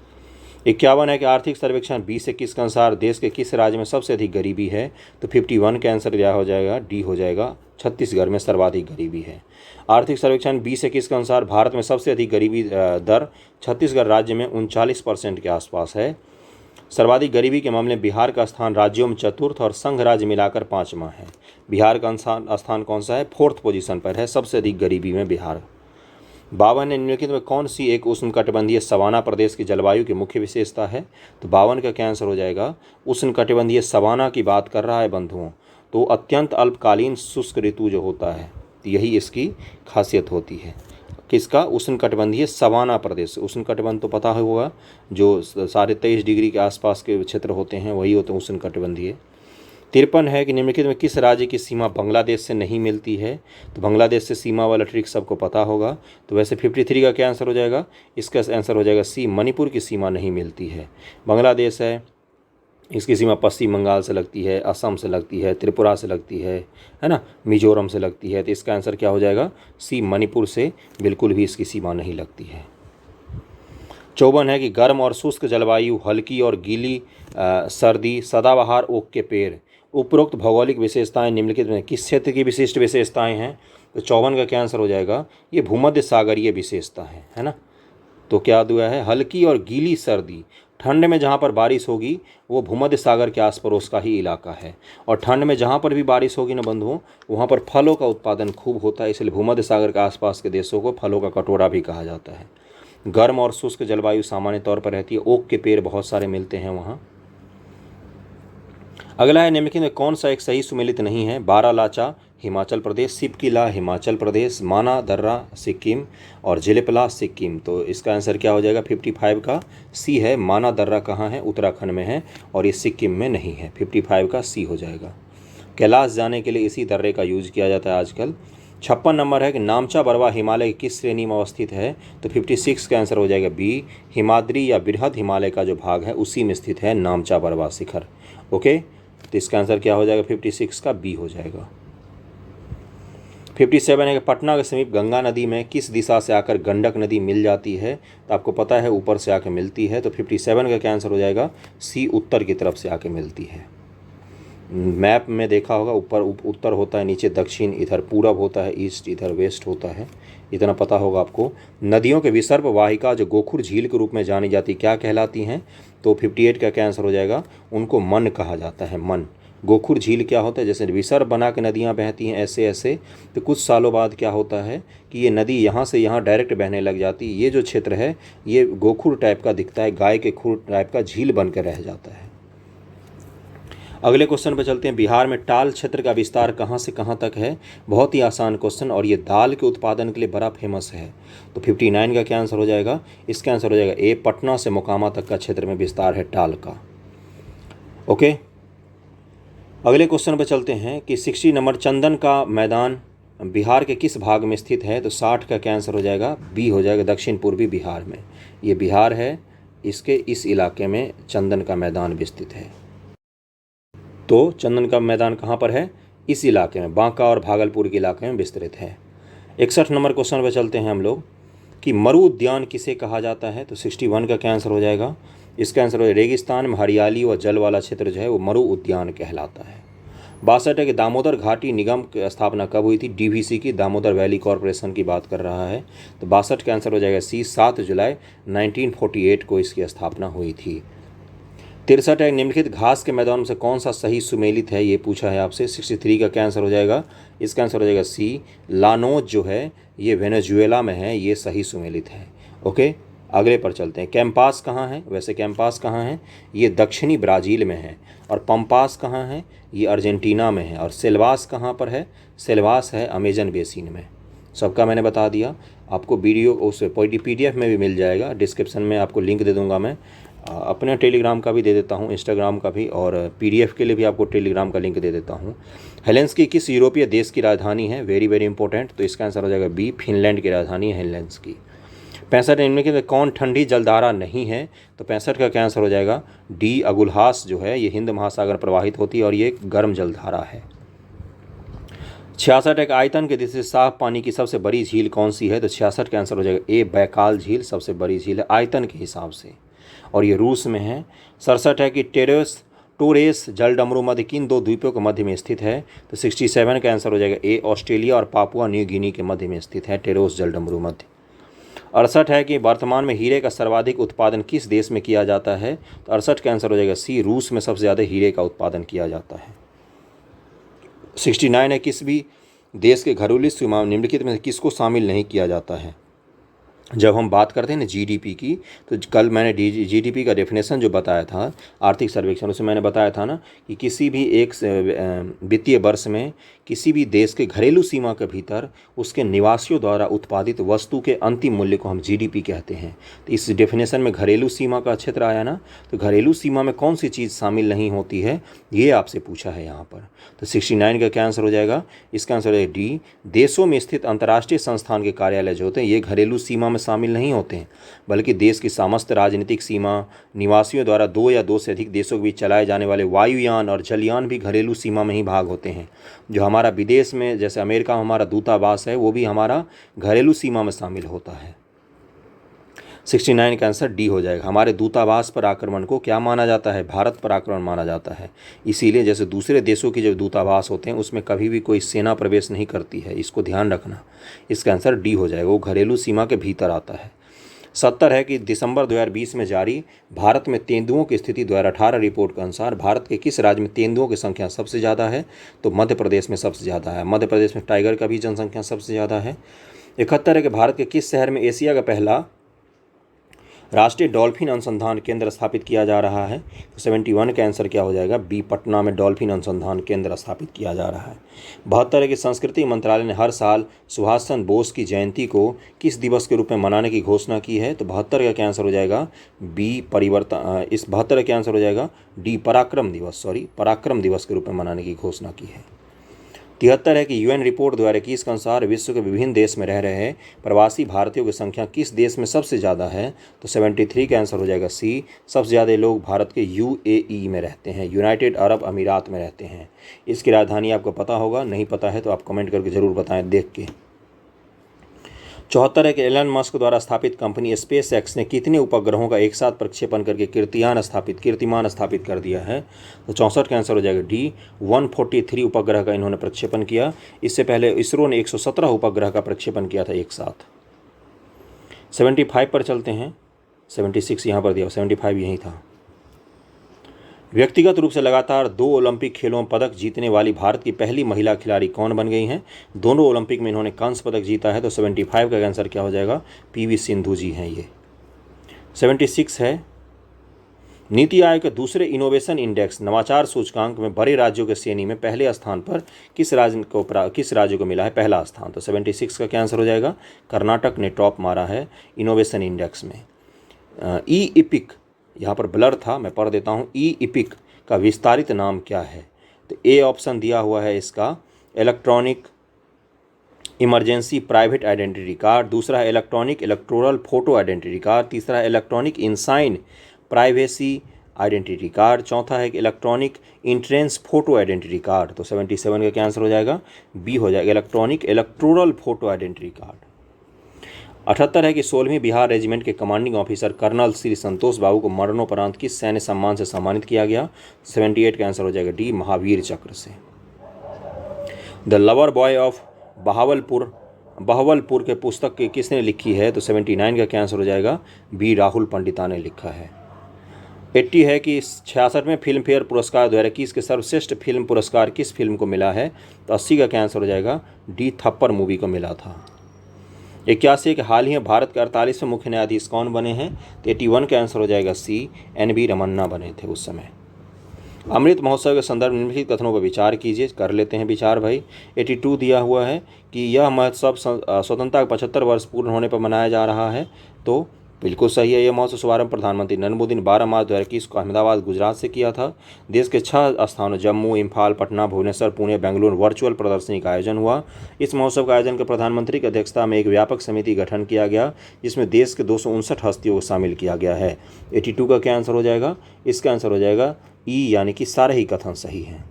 51 है कि आर्थिक सर्वेक्षण 2021 के अनुसार देश के किस राज्य में सबसे अधिक गरीबी है। तो 51 का आंसर क्या हो जाएगा, डी हो जाएगा, छत्तीसगढ़ में सर्वाधिक गरीबी है। आर्थिक सर्वेक्षण 2021 के अनुसार भारत में सबसे अधिक गरीबी दर छत्तीसगढ़ राज्य में 39% के आसपास है। सर्वाधिक गरीबी के मामले में बिहार का स्थान राज्यों में चतुर्थ और संघ राज्य मिलाकर 5वां है। बिहार का स्थान कौन सा है, 4th पोजीशन पर है, सबसे अधिक गरीबी में बिहार। 52 निम्नलिखित में कौन सी एक उष्णकटिबंधीय सवाना प्रदेश की जलवायु की मुख्य विशेषता है। तो 52 का क्या आंसर हो जाएगा, उष्णकटिबंधीय सवाना की बात कर रहा है बंधुओं, तो अत्यंत अल्पकालीन शुष्क ऋतु जो होता है, तो यही इसकी खासियत होती है। किसका, उष्णकटिबंधीय सवाना प्रदेश। उष्णकटिबंध तो पता होगा, जो 23.5 डिग्री के आसपास के क्षेत्र होते हैं वही होते हैं उष्णकटिबंधीय। 53 है कि निम्नलिखित में किस राज्य की सीमा बांग्लादेश से नहीं मिलती है। तो बांग्लादेश से सीमा वाला ट्रिक सबको पता होगा। तो वैसे 53 का क्या आंसर हो जाएगा, इसका आंसर हो जाएगा सी, मणिपुर की सीमा नहीं मिलती है। बांग्लादेश है, इसकी सीमा पश्चिम बंगाल से लगती है, असम से लगती है, त्रिपुरा से लगती है ना, मिजोरम से लगती है। तो इसका आंसर क्या हो जाएगा, सी, मणिपुर से बिल्कुल भी इसकी सीमा नहीं लगती है। 54 है कि गर्म और शुष्क जलवायु, हल्की और गीली सर्दी, सदाबहार ओक के पेड़, उपरोक्त भौगोलिक विशेषताएं निम्नलिखित में किस क्षेत्र की विशिष्ट विशेषताएं हैं। तो 54 का क्या आंसर हो जाएगा, ये भूमध्य सागरीय विशेषता है ना। तो क्या दिया है, हल्की और गीली सर्दी, ठंड में जहाँ पर बारिश होगी वो भूमध्य सागर के आस पड़ोस का ही इलाका है, और ठंड में जहाँ पर भी बारिश होगी ना बंधुओं, वहाँ पर फलों का उत्पादन खूब होता है, इसलिए भूमध्य सागर के आसपास के देशों को फलों का कटोरा भी कहा जाता है। गर्म और शुष्क जलवायु सामान्य तौर पर रहती है, ओक के पेड़ बहुत सारे मिलते हैं वहाँ। अगला है निम्नलिखित में कौन सा एक सही सुमेलित नहीं है। बारालाचा हिमाचल प्रदेश, सिपकिला हिमाचल प्रदेश, माना दर्रा सिक्किम और जिलेपला सिक्किम। तो इसका आंसर क्या हो जाएगा, 55 का सी है। माना दर्रा कहाँ है, उत्तराखंड में है, और ये सिक्किम में नहीं है। 55 का सी हो जाएगा। कैलाश जाने के लिए इसी दर्रे का यूज किया जाता है आजकल। 56 नंबर है कि नामचा बरवा हिमालय की किस श्रेणी में अवस्थित है। तो 56 का आंसर हो जाएगा बी, हिमाद्री या बृहद हिमालय का जो भाग है उसी में स्थित है नामचा बरवा शिखर। ओके, तो इसका आंसर क्या हो जाएगा, 56 का बी हो जाएगा। 57 है कि पटना के समीप गंगा नदी में किस दिशा से आकर गंडक नदी मिल जाती है। तो आपको पता है ऊपर से आकर मिलती है, तो 57 का क्या आंसर हो जाएगा, सी, उत्तर की तरफ से आकर मिलती है। मैप में देखा होगा, ऊपर उत्तर होता है, नीचे दक्षिण, इधर पूरब होता है, ईस्ट इधर वेस्ट होता है, इतना पता होगा आपको। नदियों के विसर्प वाहिका जो गोखुर झील के रूप में जानी जाती क्या कहलाती हैं। तो 58 का क्या आंसर हो जाएगा, उनको मन कहा जाता है, मन। गोखुर झील क्या होता है, जैसे विसर्प बना के नदियाँ बहती हैं ऐसे ऐसे, तो कुछ सालों बाद क्या होता है कि ये नदी यहाँ से यहाँ डायरेक्ट बहने लग जाती है। ये जो क्षेत्र है ये गोखुर टाइप का दिखता है, गाय के खुर टाइप का झील बन कर रह जाता है। अगले क्वेश्चन पर चलते हैं। बिहार में टाल क्षेत्र का विस्तार कहाँ से कहाँ तक है। बहुत ही आसान क्वेश्चन, और ये दाल के उत्पादन के लिए बड़ा फेमस है। तो 59 का क्या आंसर हो जाएगा, इसका आंसर हो जाएगा ए, पटना से मोकामा तक का क्षेत्र में विस्तार है टाल का। ओके, अगले क्वेश्चन पर चलते हैं कि 60 नंबर, चंदन का मैदान बिहार के किस भाग में स्थित है। तो 60 का क्या आंसर हो जाएगा, बी हो जाएगा, दक्षिण पूर्वी बिहार में। ये बिहार है, इसके इस इलाके में चंदन का मैदान विस्तृत है। तो चंदन का मैदान कहाँ पर है, इस इलाके में, बांका और भागलपुर के इलाके में विस्तृत है। 61 नंबर क्वेश्चन पर चलते हैं हम लोग कि मरु उद्यान किसे कहा जाता है। तो 61 का क्या आंसर हो जाएगा, इसका आंसर हो जाएगा रेगिस्तान में हरियाली व जल वाला क्षेत्र जो है वो मरु उद्यान कहलाता है। 62 है कि दामोदर घाटी निगम की स्थापना कब हुई थी। DVC की, दामोदर वैली कॉरपोरेशन की बात कर रहा है। तो 62 का आंसर हो जाएगा सी, 7 जुलाई 1948 को इसकी स्थापना हुई थी। 63 है निम्नलिखित घास के मैदानों से कौन सा सही सुमेलित है, ये पूछा है आपसे। 63 का क्या आंसर हो जाएगा, इसका आंसर हो जाएगा सी, लानोज जो है ये वेनेजुएला में है, ये सही सुमेलित है। ओके, अगले पर चलते हैं। कैंपास कहाँ है, वैसे कैंपास कहाँ है, ये दक्षिणी ब्राज़ील में है। और पंपास कहाँ है, ये अर्जेंटीना में है। और सेल्वास कहाँ पर है, सेल्वास है अमेजन बेसिन में। सबका मैंने बता दिया। आपको वीडियो उस PDF में भी मिल जाएगा, डिस्क्रिप्शन में आपको लिंक दे दूंगा मैं। अपने टेलीग्राम का भी दे देता हूँ, इंस्टाग्राम का भी, और PDF के लिए भी आपको टेलीग्राम का लिंक दे देता हूँ। हेलेंस्की किस यूरोपीय देश की राजधानी है? Very very important. तो इसका आंसर हो जाएगा बी, फिनलैंड की राजधानी है हेलेंस्की। 65 निम्नलिखित में कौन ठंडी जलधारा नहीं है? तो 65 का क्या आंसर हो जाएगा? डी, अगुलहास जो है ये हिंद महासागर प्रवाहित होती है और ये एक गर्म जलधारा है। 66 एक आयतन के दृष्टि से साफ पानी की सबसे बड़ी झील कौन सी है? तो 66 का आंसर हो जाएगा ए, बैकाल झील सबसे बड़ी झील है आयतन के हिसाब से, और ये रूस में है। 67 है कि टोरेस जल डमरू मध्य किन दो द्वीपों के मध्य में स्थित है? तो 67 का आंसर हो जाएगा ए, ऑस्ट्रेलिया और पापुआ न्यू गिनी के मध्य में स्थित है टेरोस जल डमरू मध्य। 68 है कि वर्तमान में हीरे का सर्वाधिक उत्पादन किस देश में किया जाता है? तो 68 का आंसर हो जाएगा सी, रूस में सबसे ज़्यादा हीरे का उत्पादन किया जाता है। 69 है किस भी देश के घरेलू सीमा निम्नलिखित में किसको शामिल नहीं किया जाता है? जब हम बात करते हैं ना GDP की, तो कल मैंने GDP का डेफिनेशन जो बताया था आर्थिक सर्वेक्षण, उसमें मैंने बताया था ना कि किसी भी एक वित्तीय वर्ष में किसी भी देश के घरेलू सीमा के भीतर उसके निवासियों द्वारा उत्पादित वस्तु के अंतिम मूल्य को हम GDP कहते हैं। तो इस डेफिनेशन में घरेलू सीमा का क्षेत्र आया ना, तो घरेलू सीमा में कौन सी चीज़ शामिल नहीं होती है ये आपसे पूछा है यहाँ पर। तो 69 का क्या आंसर हो जाएगा? इसका आंसर है डी, देशों में स्थित अंतर्राष्ट्रीय संस्थान के कार्यालय जो होते हैं ये घरेलू सीमा में शामिल नहीं होते हैं, बल्कि देश की समस्त राजनीतिक सीमा, निवासियों द्वारा 2 या 2 से अधिक देशों के बीच चलाए जाने वाले वायुयान और जलयान भी घरेलू सीमा में ही भाग होते हैं। जो हमारा विदेश में जैसे अमेरिका में हमारा दूतावास है वो भी हमारा घरेलू सीमा में शामिल होता है। 69 का आंसर डी हो जाएगा। हमारे दूतावास पर आक्रमण को क्या माना जाता है? भारत पर आक्रमण माना जाता है। इसीलिए जैसे दूसरे देशों के जो दूतावास होते हैं उसमें कभी भी कोई सेना प्रवेश नहीं करती है, इसको ध्यान रखना। इसका आंसर डी हो जाएगा, वो घरेलू सीमा के भीतर आता है। 70 है कि दिसंबर 2020 में जारी भारत में तेंदुओं की स्थिति 2018 रिपोर्ट के अनुसार भारत के किस राज्य में तेंदुओं की संख्या सबसे ज़्यादा है? तो मध्य प्रदेश में सबसे ज़्यादा है। मध्य प्रदेश में टाइगर का भी जनसंख्या सबसे ज़्यादा है। 71 है कि भारत के किस शहर में एशिया का पहला राष्ट्रीय डॉल्फिन अनुसंधान केंद्र स्थापित किया जा रहा है? तो 71 का आंसर क्या हो जाएगा? बी, पटना में डॉल्फिन अनुसंधान केंद्र स्थापित किया जा रहा है। 72 है कि संस्कृति मंत्रालय ने हर साल सुभाष चंद्र बोस की जयंती को किस दिवस के रूप में मनाने की घोषणा की है? तो 72 का क्या आंसर हो जाएगा? बी, परिवर्तन। इस 72 का आंसर हो जाएगा डी, पराक्रम दिवस के रूप में मनाने की घोषणा की है। 73 है कि UN रिपोर्ट 2021 के अनुसार विश्व के विभिन्न देश में रह रहे प्रवासी भारतीयों की संख्या किस देश में सबसे ज़्यादा है? तो 73 का आंसर हो जाएगा सी, सबसे ज़्यादा लोग भारत के UAE में रहते हैं, यूनाइटेड अरब अमीरात में रहते हैं। इसकी राजधानी आपको पता होगा, नहीं पता है तो आप कमेंट करके ज़रूर बताएं देख के। 74 है कि एलन मस्क द्वारा स्थापित कंपनी SpaceX ने कितने उपग्रहों का एक साथ प्रक्षेपण करके कीर्तिमान स्थापित कर दिया है? तो 64 का आंसर हो जाएगा डी, 143 उपग्रह का इन्होंने प्रक्षेपण किया। इससे पहले इसरो ने 117 उपग्रह का प्रक्षेपण किया था एक साथ। 75 पर चलते हैं। 76 यहाँ पर दिया, 75 यहीं था। व्यक्तिगत रूप से लगातार 2 ओलंपिक खेलों में पदक जीतने वाली भारत की पहली महिला खिलाड़ी कौन बन गई हैं? दोनों ओलंपिक में इन्होंने कांस्य पदक जीता है। तो 75 का आंसर क्या हो जाएगा? PV सिंधु जी हैं ये। 76 है नीति आयोग के दूसरे इनोवेशन इंडेक्स नवाचार सूचकांक में बड़े राज्यों के श्रेणी में पहले स्थान पर किस राज्य को मिला है पहला स्थान? तो 76 का क्या आंसर हो जाएगा? कर्नाटक ने टॉप मारा है इनोवेशन इंडेक्स में। EPIC यहाँ पर ब्लर था, मैं पढ़ देता हूँ। EPIC का विस्तारित नाम क्या है? तो ए ऑप्शन दिया हुआ है इसका electronic emergency private identity card, दूसरा है electronic electoral photo identity card, तीसरा है इलेक्ट्रॉनिक इनसाइन प्राइवेसी आइडेंटिटी कार्ड, चौथा है कि electronic entrance photo identity card. तो 77 का क्या आंसर हो जाएगा? बी हो जाएगा, electronic electoral photo identity card. 78 है कि 16वीं बिहार रेजिमेंट के commanding officer colonel Shri Santosh बाबू को मरणोपरांत किस सैन्य सम्मान से सम्मानित किया गया? 78 का आंसर हो जाएगा डी, महावीर चक्र से। The lover boy of Bahawalpur के पुस्तक के किसने लिखी है? तो 79 का क्या आंसर हो जाएगा? बी, राहुल पंडिता ने लिखा है। 80 है कि 66वें फिल्म फेयर पुरस्कार 2021 के सर्वश्रेष्ठ फिल्म पुरस्कार किस फिल्म को मिला है? तो 80 का क्या आंसर हो जाएगा? डी, थप्पड़ मूवी को मिला था। 81 के हाल ही में भारत के 48वें मुख्य न्यायाधीश कौन बने हैं? तो 81 का आंसर हो जाएगा सी, NV रमन्ना बने थे उस समय। अमृत महोत्सव के संदर्भ निम्नलिखित कथनों पर विचार कीजिए। कर लेते हैं विचार भाई। 82 दिया हुआ है कि यह महोत्सव स्वतंत्रता के 75 वर्ष पूर्ण होने पर मनाया जा रहा है, तो बिल्कुल सही है। यह महोत्सव शुभारंभ प्रधानमंत्री नरेंद्र मोदी ने 12 मार्च 2021 को अहमदाबाद गुजरात से किया था। देश के 6 स्थानों जम्मू, इम्फाल, पटना, भुवनेश्वर, पुणे, बेंगलुरु वर्चुअल प्रदर्शनी का आयोजन हुआ। इस महोत्सव का आयोजन कर प्रधानमंत्री की अध्यक्षता में एक व्यापक समिति गठन किया गया, जिसमें देश के 259 हस्तियों को शामिल किया गया है। 82 का क्या आंसर हो जाएगा? इसका आंसर हो जाएगा ई, यानी कि सारे ही कथन सही हैं।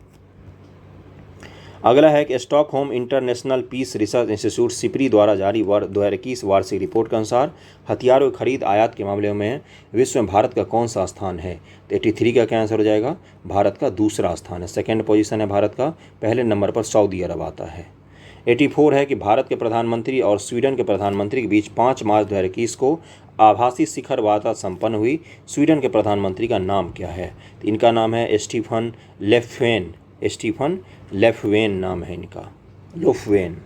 अगला है कि Stockholm International Peace Research Institute SIPRI द्वारा जारी 2021 वार्षिक रिपोर्ट के अनुसार हथियारों की खरीद आयात के मामले में विश्व में भारत का कौन सा स्थान है? तो 83 का क्या आंसर हो जाएगा? भारत का दूसरा स्थान है, सेकेंड पोजीशन है भारत का। पहले नंबर पर सऊदी अरब आता है। 84 है कि भारत के प्रधानमंत्री और स्वीडन के प्रधानमंत्री के बीच 5 मार्च 2021 को आभासी शिखर वार्ता संपन्न हुई। स्वीडन के प्रधानमंत्री का नाम क्या है? तो इनका नाम है स्टीफन लेफ्वेन। स्टीफन लेफ्वेन नाम है इनका, लोफ्वेन।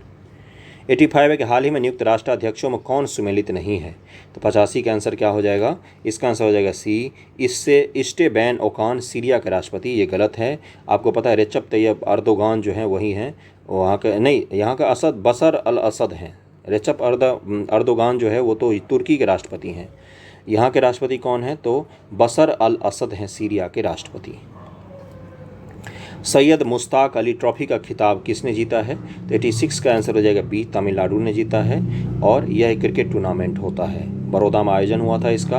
85 है कि हाल ही में नियुक्त राष्ट्राध्यक्षों में कौन सुमेलित नहीं है? तो 85 का आंसर क्या हो जाएगा? इसका आंसर हो जाएगा सी, इससे स्टेबैन ओकान, सीरिया के राष्ट्रपति। ये गलत है। आपको पता है रेचप तैयब अर्दोगान जो है वही हैं, वहाँ का नहीं, यहाँ का असद बशर अल असद हैं। रेचप अर्दोगान जो है वो तो तुर्की के राष्ट्रपति हैं। यहाँ के राष्ट्रपति कौन है? तो बशर अल असद हैं, सीरिया के राष्ट्रपति। सैयद मुश्ताक अली ट्रॉफी का खिताब किसने जीता है? तो 86 का आंसर हो जाएगा बी, तमिलनाडु ने जीता है। और यह एक क्रिकेट टूर्नामेंट होता है, बड़ौदा में आयोजन हुआ था इसका।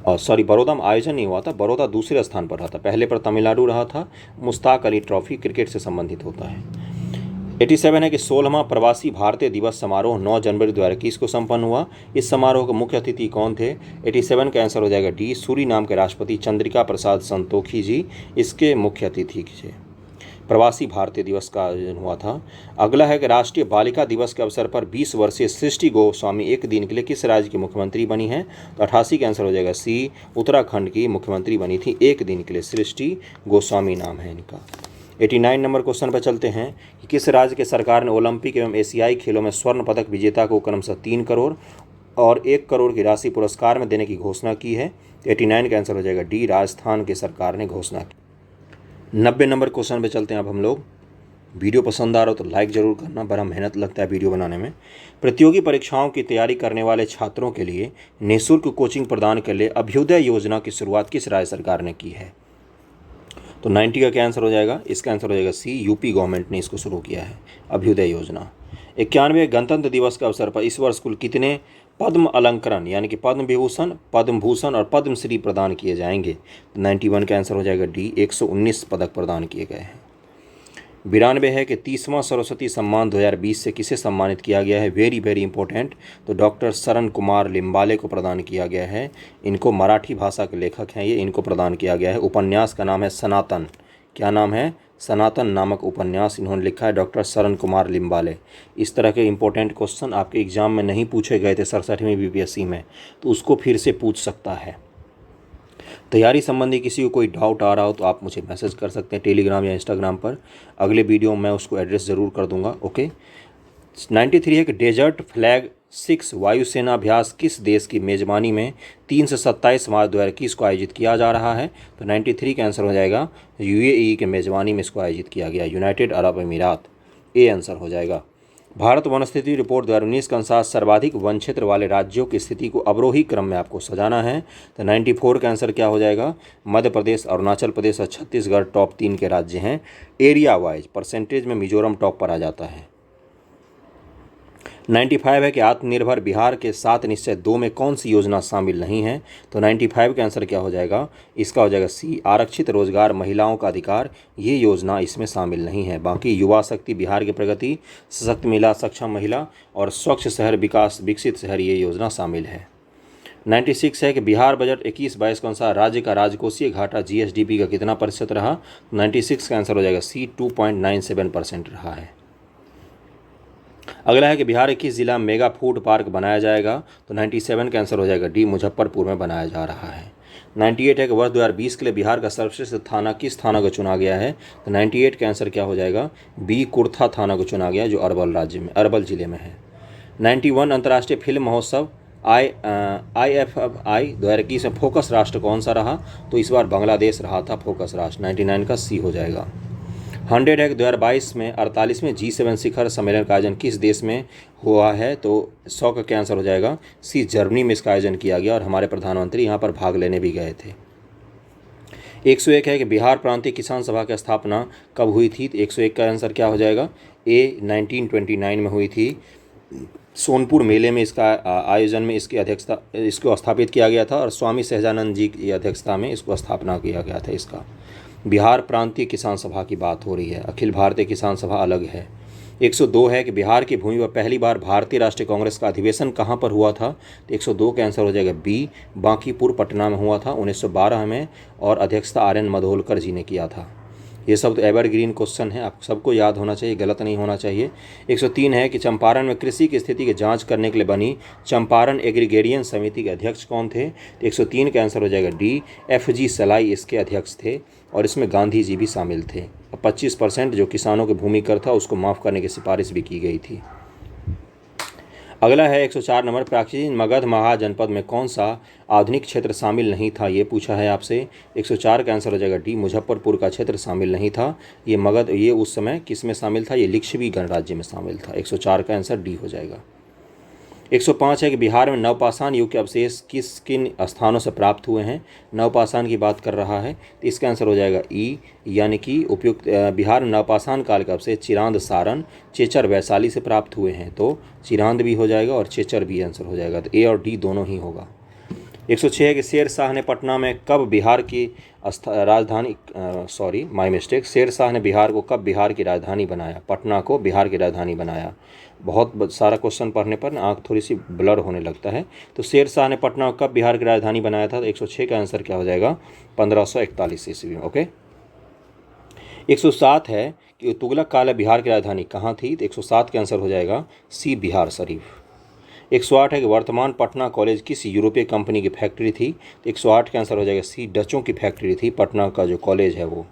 और सॉरी, बड़ौदा में आयोजन नहीं हुआ था, बड़ौदा दूसरे स्थान पर रहा था, पहले पर तमिलनाडु रहा था। मुश्ताक अली ट्रॉफी क्रिकेट से संबंधित होता है। 87 है कि 16वां प्रवासी भारतीय दिवस समारोह 9 जनवरी 2021 को संपन्न हुआ। इस समारोह के मुख्य अतिथि कौन थे? 87 का आंसर हो जाएगा डी, सूरीनाम के राष्ट्रपति चंद्रिका प्रसाद संतोखी जी इसके मुख्य अतिथि थे। प्रवासी भारतीय दिवस का आयोजन हुआ था। अगला है कि राष्ट्रीय बालिका दिवस के अवसर पर 20 वर्षीय सृष्टि गोस्वामी एक दिन के लिए किस राज्य की मुख्यमंत्री बनी है? तो 88 का आंसर हो जाएगा सी, उत्तराखंड की मुख्यमंत्री बनी थी एक दिन के लिए। सृष्टि गोस्वामी नाम है इनका। 89 नंबर क्वेश्चन पर चलते हैं कि किस राज्य के सरकार ने ओलंपिक एवं एशियाई खेलों में स्वर्ण पदक विजेता को क्रमशः 3 करोड़ और 1 करोड़ की राशि पुरस्कार में देने की घोषणा की है? 89 का आंसर हो जाएगा डी, राजस्थान की सरकार ने घोषणा की। 90 नंबर क्वेश्चन पर चलते हैं अब हम लोग। वीडियो पसंद आ रहा हो तो लाइक ज़रूर करना, बड़ा मेहनत लगता है वीडियो बनाने में। प्रतियोगी परीक्षाओं की तैयारी करने वाले छात्रों के लिए निःशुल्क कोचिंग प्रदान के लिए अभ्युदय योजना की शुरुआत किस राज्य सरकार ने की है? तो 90 का क्या आंसर हो जाएगा? इसका आंसर हो जाएगा सी, यूपी गवर्नमेंट ने इसको शुरू किया है, अभ्युदय योजना। 91वें गणतंत्र दिवस के अवसर पर इस वर्ष कुल कितने पद्म अलंकरण यानी कि पद्म विभूषण, पद्म भूषण और पद्मश्री प्रदान किए जाएंगे? तो 91 का आंसर हो जाएगा डी, 119 पदक प्रदान किए गए हैं। 92 है कि 30वां सरस्वती सम्मान 2020 से किसे सम्मानित किया गया है? Very very important. तो डॉक्टर शरण कुमार लिम्बाले को प्रदान किया गया है। इनको मराठी भाषा के लेखक हैं ये, इनको प्रदान किया गया है। उपन्यास का नाम है सनातन। क्या नाम है? सनातन नामक उपन्यास इन्होंने लिखा है, डॉक्टर शरण कुमार लिम्बाले। इस तरह के इंपॉर्टेंट क्वेश्चन आपके एग्जाम में नहीं पूछे गए थे 67वीं बीपीएससी में, तो उसको फिर से पूछ सकता है। तैयारी संबंधी किसी को कोई डाउट आ रहा हो तो आप मुझे मैसेज कर सकते हैं टेलीग्राम या इंस्टाग्राम पर। अगले वीडियो में मैं उसको एड्रेस ज़रूर कर दूंगा। ओके। 93 है कि डेजर्ट फ्लैग 6 वायुसेना अभ्यास किस देश की मेज़बानी में 3 से 27 मार्च 2021 को आयोजित किया जा रहा है? तो 93 का आंसर हो जाएगा यूएई के मेज़बानी में इसको आयोजित किया गया, यूनाइटेड अरब अमीरात। ए आंसर हो जाएगा। भारत वन स्थिति रिपोर्ट 2019 के अनुसार सर्वाधिक वन क्षेत्र वाले राज्यों की स्थिति को अवरोही क्रम में आपको सजाना है। तो 94 का आंसर क्या हो जाएगा? मध्य प्रदेश, अरुणाचल प्रदेश और छत्तीसगढ़ टॉप 3 के राज्य हैं। एरिया वाइज परसेंटेज में मिजोरम टॉप पर आ जाता है। 95 है कि आत्मनिर्भर बिहार के 7 निश्चय 2 में कौन सी योजना शामिल नहीं है? तो 95 का आंसर क्या हो जाएगा? इसका हो जाएगा सी, आरक्षित रोजगार, महिलाओं का अधिकार, ये योजना इसमें शामिल नहीं है। बाकी युवा शक्ति, बिहार की प्रगति, सशक्त महिला, सक्षम महिला और स्वच्छ शहर विकास, विकसित शहर, ये योजना शामिल है। 96 है कि बिहार बजट 21-22 के अनुसार राज्य का राजकोषीय घाटा जीएसडीपी का कितना प्रतिशत रहा? 96 का आंसर हो जाएगा सी, 2.97% रहा है। अगला है कि बिहार के किस जिला में मेगा फूड पार्क बनाया जाएगा? तो 97 का आंसर हो जाएगा डी, मुजफ्फरपुर में बनाया जा रहा है। 98 है कि वर्ष 2020 के लिए बिहार का सर्वश्रेष्ठ थाना किस थाना को चुना गया है? तो 98 का आंसर क्या हो जाएगा? बी, कुर्था थाना को चुना गया, जो अरवल राज्य में, अरवल जिले में है। 91 अंतर्राष्ट्रीय फिल्म महोत्सव IFFI 2021 में फोकस राष्ट्र कौन सा रहा? तो इस बार बांग्लादेश रहा था फोकस राष्ट्र। 99 का सी हो जाएगा। 100 है कि 2022 में 48वें G7 शिखर सम्मेलन का आयोजन किस देश में हुआ है? तो 100 का क्या आंसर हो जाएगा? सी, जर्मनी में इसका आयोजन किया गया और हमारे प्रधानमंत्री यहाँ पर भाग लेने भी गए थे। 101 है कि बिहार प्रांतीय किसान सभा की स्थापना कब हुई थी? तो 101 का आंसर क्या हो जाएगा? ए, 1929 में हुई थी। सोनपुर मेले में इसका आयोजन में इसको स्थापित किया गया था और स्वामी सहजानंद जी की अध्यक्षता में इसको स्थापना किया गया था इसका। बिहार प्रांतीय किसान सभा की बात हो रही है, अखिल भारतीय किसान सभा अलग है। 102 है कि बिहार की भूमि पर पहली बार भारतीय राष्ट्रीय कांग्रेस का अधिवेशन कहाँ पर हुआ था? तो 102 का आंसर हो जाएगा बी, बांकीपुर पटना में हुआ था 1912 में और अध्यक्षता RN मधोलकर जी ने किया था। ये सब तो एवरग्रीन क्वेश्चन है, आप सबको याद होना चाहिए, गलत नहीं होना चाहिए। 103 है कि चंपारण में कृषि की स्थिति की जांच करने के लिए बनी चंपारण एग्रीगेरियन समिति के अध्यक्ष कौन थे? तो 103 का आंसर हो जाएगा डी, FG सलाई इसके अध्यक्ष थे और इसमें गांधी जी भी शामिल थे। 25% जो किसानों के भूमि कर था उसको माफ़ करने की सिफारिश भी की गई थी। अगला है 104 नंबर, प्राचीन मगध महाजनपद में कौन सा आधुनिक क्षेत्र शामिल नहीं था? ये पूछा है आपसे। 104 का आंसर हो जाएगा डी, मुजफ्फरपुर का क्षेत्र शामिल नहीं था। ये मगध ये उस समय किस में शामिल था? ये लिच्छवी गणराज्य में शामिल था। 104 का आंसर डी हो जाएगा। 105 है कि बिहार में नवपाषाण युग के अवशेष किन स्थानों से प्राप्त हुए हैं? नवपाषाण की बात कर रहा है तो इसका आंसर हो जाएगा ई, यानी कि उपयुक्त बिहार में नवपाषाण काल के अवशेष चिरांद, सारण, चेचर, वैशाली से प्राप्त हुए हैं। तो चिरांद भी हो जाएगा और चेचर भी आंसर हो जाएगा, तो ए और डी दोनों ही होगा। 106 है कि शेर शाह ने पटना में कब बिहार की राजधानी शेर शाह ने बिहार को कब बिहार की राजधानी बनाया? पटना को बिहार की राजधानी बनाया। बहुत सारा क्वेश्चन पढ़ने पर आँख थोड़ी सी ब्लर होने लगता है। तो शेर शाह ने पटना को कब बिहार की राजधानी बनाया था? तो 106 का आंसर क्या हो जाएगा? 1541 ईस्वी में। ओके। 107 है कि तुगलक काल में बिहार की राजधानी कहाँ थी? तो 107 का आंसर हो जाएगा सी, बिहार शरीफ। 108 है कि वर्तमान पटना कॉलेज किस यूरोपीय कंपनी की फैक्ट्री थी? तो 108 का आंसर हो जाएगा सी, डचों की फैक्ट्री थी पटना का जो कॉलेज है वो।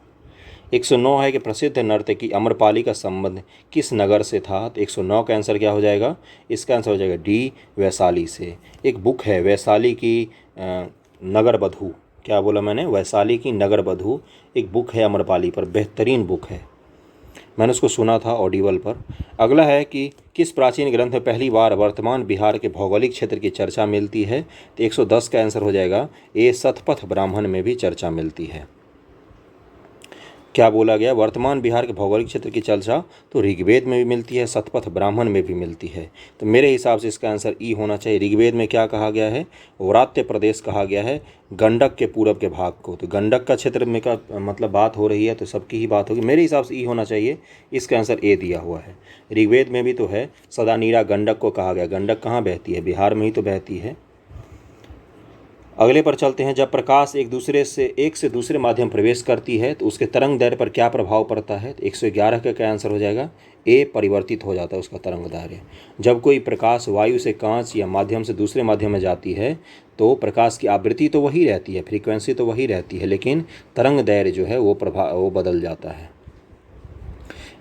109 है कि प्रसिद्ध नर्तकी अम्रपाली का संबंध किस नगर से था? तो 109 का आंसर क्या हो जाएगा? इसका आंसर हो जाएगा डी, वैशाली से। एक बुक है वैशाली की नगर बधू, क्या बोला मैंने? वैशाली की नगर बधू एक बुक है अम्रपाली पर, बेहतरीन बुक है, मैंने उसको सुना था ऑडिबल पर। अगला है कि किस प्राचीन ग्रंथ में पहली बार वर्तमान बिहार के भौगोलिक क्षेत्र की चर्चा मिलती है? तो 110 का आंसर हो जाएगा ए, शतपथ ब्राह्मण में भी चर्चा मिलती है। क्या बोला गया? वर्तमान बिहार के भौगोलिक क्षेत्र की चर्चा तो ऋग्वेद में भी मिलती है, शतपथ ब्राह्मण में भी मिलती है। तो मेरे हिसाब से इसका आंसर ई होना चाहिए। ऋग्वेद में क्या कहा गया है? व्रात्य प्रदेश कहा गया है गंडक के पूरब के भाग को। तो गंडक का क्षेत्र में का मतलब बात हो रही है तो सबकी ही बात होगी। मेरे हिसाब से ई होना चाहिए। इसका आंसर ए दिया हुआ है। ऋग्वेद में भी तो है, सदा नीरा गंडक को कहा गया। गंडक कहाँ बहती है? बिहार में ही तो बहती है। अगले पर चलते हैं। जब प्रकाश एक से दूसरे माध्यम प्रवेश करती है तो उसके तरंग दैर्घ्य पर क्या प्रभाव पड़ता है? तो 111 का क्या आंसर हो जाएगा? ए, परिवर्तित हो जाता है उसका तरंग दैर्घ्य। जब कोई प्रकाश वायु से कांच या माध्यम से दूसरे माध्यम में जाती है तो प्रकाश की आवृत्ति तो वही रहती है, फ्रीक्वेंसी तो वही रहती है, लेकिन तरंग दैर्घ्य जो है वो बदल जाता है।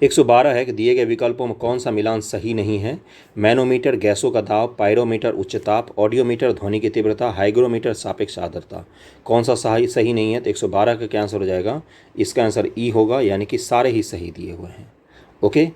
112 है कि दिए गए विकल्पों में कौन सा मिलान सही नहीं है? मैनोमीटर गैसों का दाब, पायरोमीटर उच्च ताप, ऑडियोमीटर ध्वनि की तीव्रता, हाइग्रोमीटर सापेक्ष आर्द्रता। कौन सा सही नहीं है? तो 112 का क्या आंसर हो जाएगा? इसका आंसर ई होगा, यानी कि सारे ही सही दिए हुए हैं। ओके।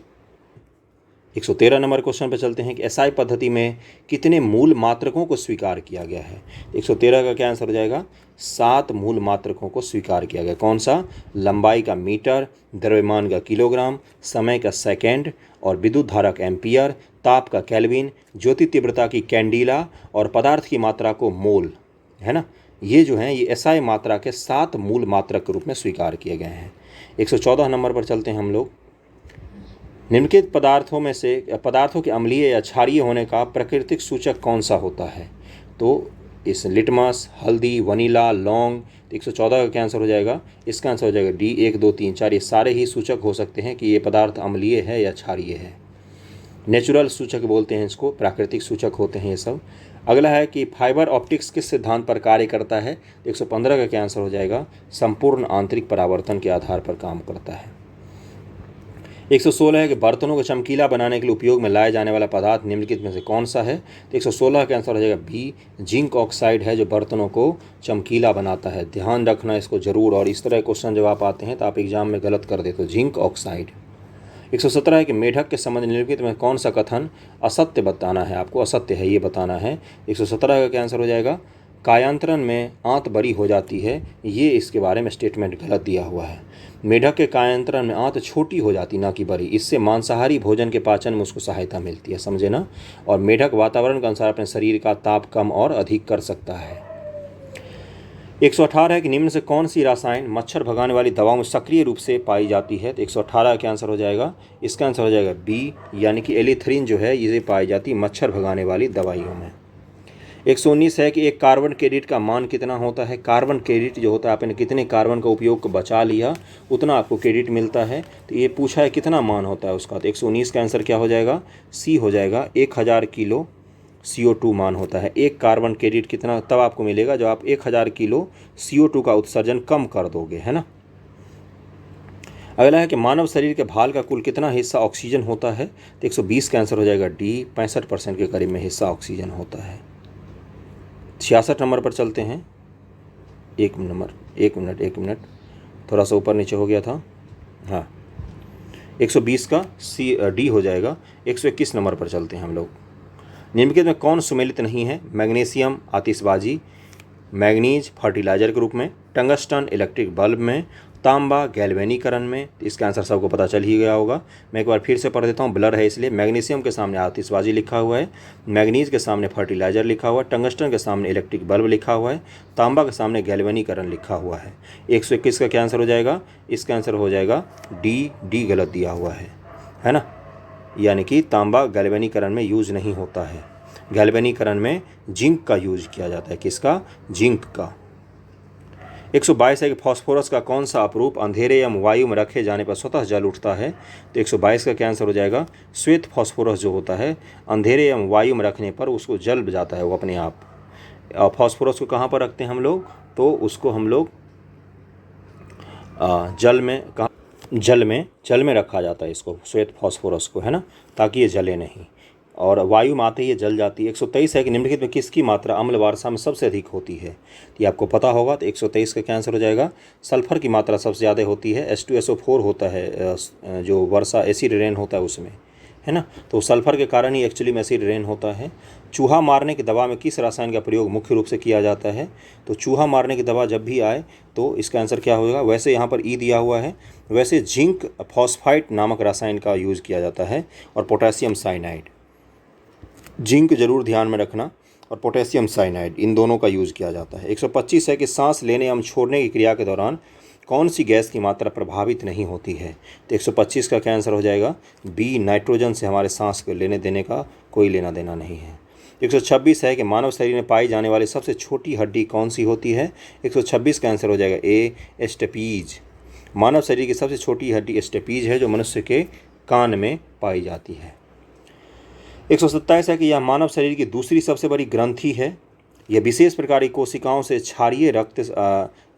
113 नंबर क्वेश्चन पर चलते हैं कि एसआई पद्धति में कितने मूल मात्रकों को स्वीकार किया गया है? 113 का क्या आंसर हो जाएगा? 7 मूल मात्रकों को स्वीकार किया गया। कौन सा? लंबाई का मीटर, द्रव्यमान का किलोग्राम, समय का सेकेंड और विद्युत धारा का एम्पियर, ताप का केल्विन, ज्योति तीव्रता की कैंडिला और पदार्थ की मात्रा को मोल, है ना। ये जो हैं ये एसआई मात्रा के 7 मूल मात्रक के रूप में स्वीकार किए गए हैं। 114 नंबर पर चलते हैं हम लोग। निम्नलिखित पदार्थों के अम्लीय या क्षारीय होने का प्राकृतिक सूचक कौन सा होता है? तो इस लिटमस, हल्दी, वनीला, लौंग। 114 का क्या आंसर हो जाएगा? इसका आंसर हो जाएगा डी, 1, 2, 3, 4। ये सारे ही सूचक हो सकते हैं कि ये पदार्थ अम्लीय है या क्षारीय है। नेचुरल सूचक बोलते हैं इसको, प्राकृतिक सूचक होते हैं ये सब। अगला है कि फाइबर ऑप्टिक्स किस सिद्धांत पर कार्य करता है? 115 का क्या आंसर हो जाएगा? संपूर्ण आंतरिक परावर्तन के आधार पर काम करता है। 116 है कि बर्तनों को चमकीला बनाने के लिए उपयोग में लाए जाने वाला पदार्थ निम्नलिखित में से कौन सा है। तो 116 का आंसर हो जाएगा बी, जिंक ऑक्साइड है जो बर्तनों को चमकीला बनाता है। ध्यान रखना इसको जरूर, और इस तरह क्वेश्चन जब आप आते हैं तो आप एग्जाम में गलत कर देते हो। Zinc oxide. 117 है कि मेढक के संबंध निम्नलिखित में कौन सा कथन असत्य बताना है, आपको असत्य है ये बताना है। 117 का क्या आंसर हो जाएगा, कायांतरण में आंत बड़ी हो जाती है, ये इसके बारे में स्टेटमेंट गलत दिया हुआ है। मेढक के कायांतरण में आंत छोटी हो जाती ना कि बड़ी, इससे मांसाहारी भोजन के पाचन में उसको सहायता मिलती है, समझे ना। और मेढक वातावरण के अनुसार अपने शरीर का ताप कम और अधिक कर सकता है। 118 है कि निम्न से कौन सी रासायन मच्छर भगाने वाली दवाओं में सक्रिय रूप से पाई जाती है। तो 118 का आंसर हो जाएगा, इसका आंसर हो जाएगा बी, यानी कि एलिथ्रिन जो है ये पाई जाती है मच्छर भगाने वाली दवाइयों में। 119 है कि एक कार्बन क्रेडिट का मान कितना होता है। कार्बन क्रेडिट जो होता है, आपने कितने कार्बन का उपयोग को बचा लिया उतना आपको क्रेडिट मिलता है। तो ये पूछा है कितना मान होता है उसका। तो 119 का आंसर क्या हो जाएगा, सी हो जाएगा। 1000 किलो CO2 मान होता है। एक कार्बन क्रेडिट कितना तब आपको मिलेगा जब आप 1000 किलो CO2 का उत्सर्जन कम कर दोगे, है ना। अगला है कि मानव शरीर के भाल का कुल कितना हिस्सा ऑक्सीजन होता है। तो 120 का आंसर हो जाएगा डी, 65% के करीब में हिस्सा ऑक्सीजन होता है। 66 नंबर पर चलते हैं। एक मिनट थोड़ा सा ऊपर नीचे हो गया था। हाँ, 120 का डी हो जाएगा। 121 नंबर पर चलते हैं हम लोग। निम्नलिखित में कौन सुमेलित नहीं है। मैग्नीशियम आतिशबाजी, मैग्नीज फर्टिलाइजर के रूप में, टंगस्टन इलेक्ट्रिक बल्ब में, तांबा गैल्वेनीकरण में। इसका आंसर सबको पता चल ही गया होगा। मैं एक बार फिर से पढ़ देता हूँ, ब्लर है इसलिए। मैग्नीशियम के सामने आतिशबाजी लिखा हुआ है, मैग्नीज के सामने फर्टिलाइजर लिखा हुआ है, टंगस्टन के सामने इलेक्ट्रिक बल्ब लिखा हुआ है, तांबा के सामने गैल्वेनीकरण लिखा हुआ है। 121 का क्या आंसर हो जाएगा, इसका आंसर हो जाएगा डी गलत दिया हुआ है ना। यानी कि तांबा गैल्वेनीकरण में यूज नहीं होता है। गैल्वेनीकरण में जिंक का यूज किया जाता है। किसका, जिंक का। 122 है कि फास्फोरस का कौन सा अपरूप अंधेरे एवं वायु में रखे जाने पर स्वतः जल उठता है। तो 122 का क्या आंसर हो जाएगा, श्वेत फास्फोरस जो होता है अंधेरे एवं वायु में रखने पर उसको जल जाता है वो अपने आप। और फास्फोरस को कहाँ पर रखते हैं हम लोग, तो उसको हम लोग जल में रखा जाता है इसको, श्वेत फास्फोरस को, है ना, ताकि ये जले नहीं, और वायु में आते ही ये जल जाती है। 123 है कि निम्नलिखित में किसकी मात्रा अम्ल वर्षा में सबसे अधिक होती है। ये आपको पता होगा। तो 123 का क्या आंसर हो जाएगा, सल्फर की मात्रा सबसे ज़्यादा होती है। H2SO4 होता है जो वर्षा एसिड रेन होता है उसमें, है ना। तो सल्फर के कारण ही एक्चुअली में एसिड रेन होता है। चूहा मारने की दवा में किस रसायन का प्रयोग मुख्य रूप से किया जाता है। तो चूहा मारने की दवा जब भी आए तो इसका आंसर क्या होगा, वैसे यहाँ पर ई दिया हुआ है, वैसे जिंक फॉस्फाइट नामक रसायन का यूज़ किया जाता है, और पोटेशियम साइनाइड। जिंक जरूर ध्यान में रखना, और पोटेशियम साइनाइड, इन दोनों का यूज़ किया जाता है। 125 है कि सांस लेने एवं छोड़ने की क्रिया के दौरान कौन सी गैस की मात्रा प्रभावित नहीं होती है। तो 125 का क्या आंसर हो जाएगा, बी, नाइट्रोजन से हमारे सांस को लेने देने का कोई लेना देना नहीं है। 126 है कि मानव शरीर में पाई जाने वाली सबसे छोटी हड्डी कौन सी होती है। 126 का आंसर हो जाएगा ए, स्टेपीज। मानव शरीर की सबसे छोटी हड्डी स्टेपीज है जो मनुष्य के कान में पाई जाती है। 127 है कि यह मानव शरीर की दूसरी सबसे बड़ी ग्रंथि है। यह विशेष प्रकार की कोशिकाओं से क्षारीय रक्त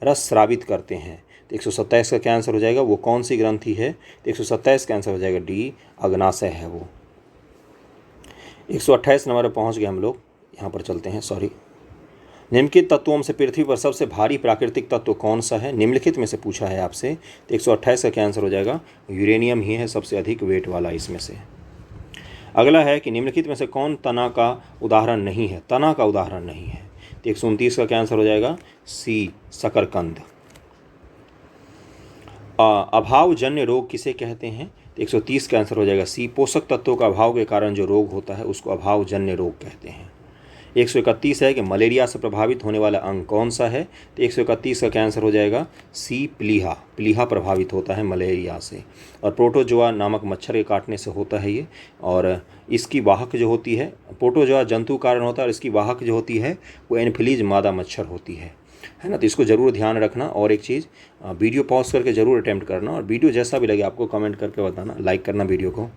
रस स्रावित करते हैं। तो 127 का क्या आंसर हो जाएगा, वो कौन सी ग्रंथि है। तो 127 का आंसर हो जाएगा डी, अग्नाशय है वो। 128 नंबर पर पहुँच गए हम लोग, यहाँ पर चलते हैं, सॉरी। निम्नलिखित तत्वों में से पृथ्वी पर सबसे भारी प्राकृतिक तत्व कौन सा है। निम्नलिखित में से पूछा है आपसे। तो 128 का क्या आंसर हो जाएगा, यूरेनियम ही है सबसे अधिक वेट वाला इसमें से। अगला है कि निम्नलिखित में से कौन तना का उदाहरण नहीं है। तना का उदाहरण नहीं है। तो 129 का क्या आंसर हो जाएगा, सी, शकरकंद। अभावजन्य रोग किसे कहते हैं। तो 130 का आंसर हो जाएगा सी, पोषक तत्वों का अभाव के कारण जो रोग होता है उसको अभावजन्य रोग कहते हैं। 131 है कि मलेरिया से प्रभावित होने वाला अंग कौन सा है। तो 131 का क्या आंसर हो जाएगा, सी, प्लीहा। प्लीहा प्रभावित होता है मलेरिया से, और प्रोटोजोआ नामक मच्छर के काटने से होता है ये। और इसकी वाहक जो होती है, प्रोटोजोआ जंतु कारण होता है, और इसकी वाहक जो होती है वो एनफिलीज मादा मच्छर होती है ना। तो इसको ज़रूर ध्यान रखना। और एक चीज़, वीडियो पॉज करके ज़रूर अटेम्प्ट करना, और वीडियो जैसा भी लगे आपको कमेंट करके बताना, लाइक करना वीडियो को।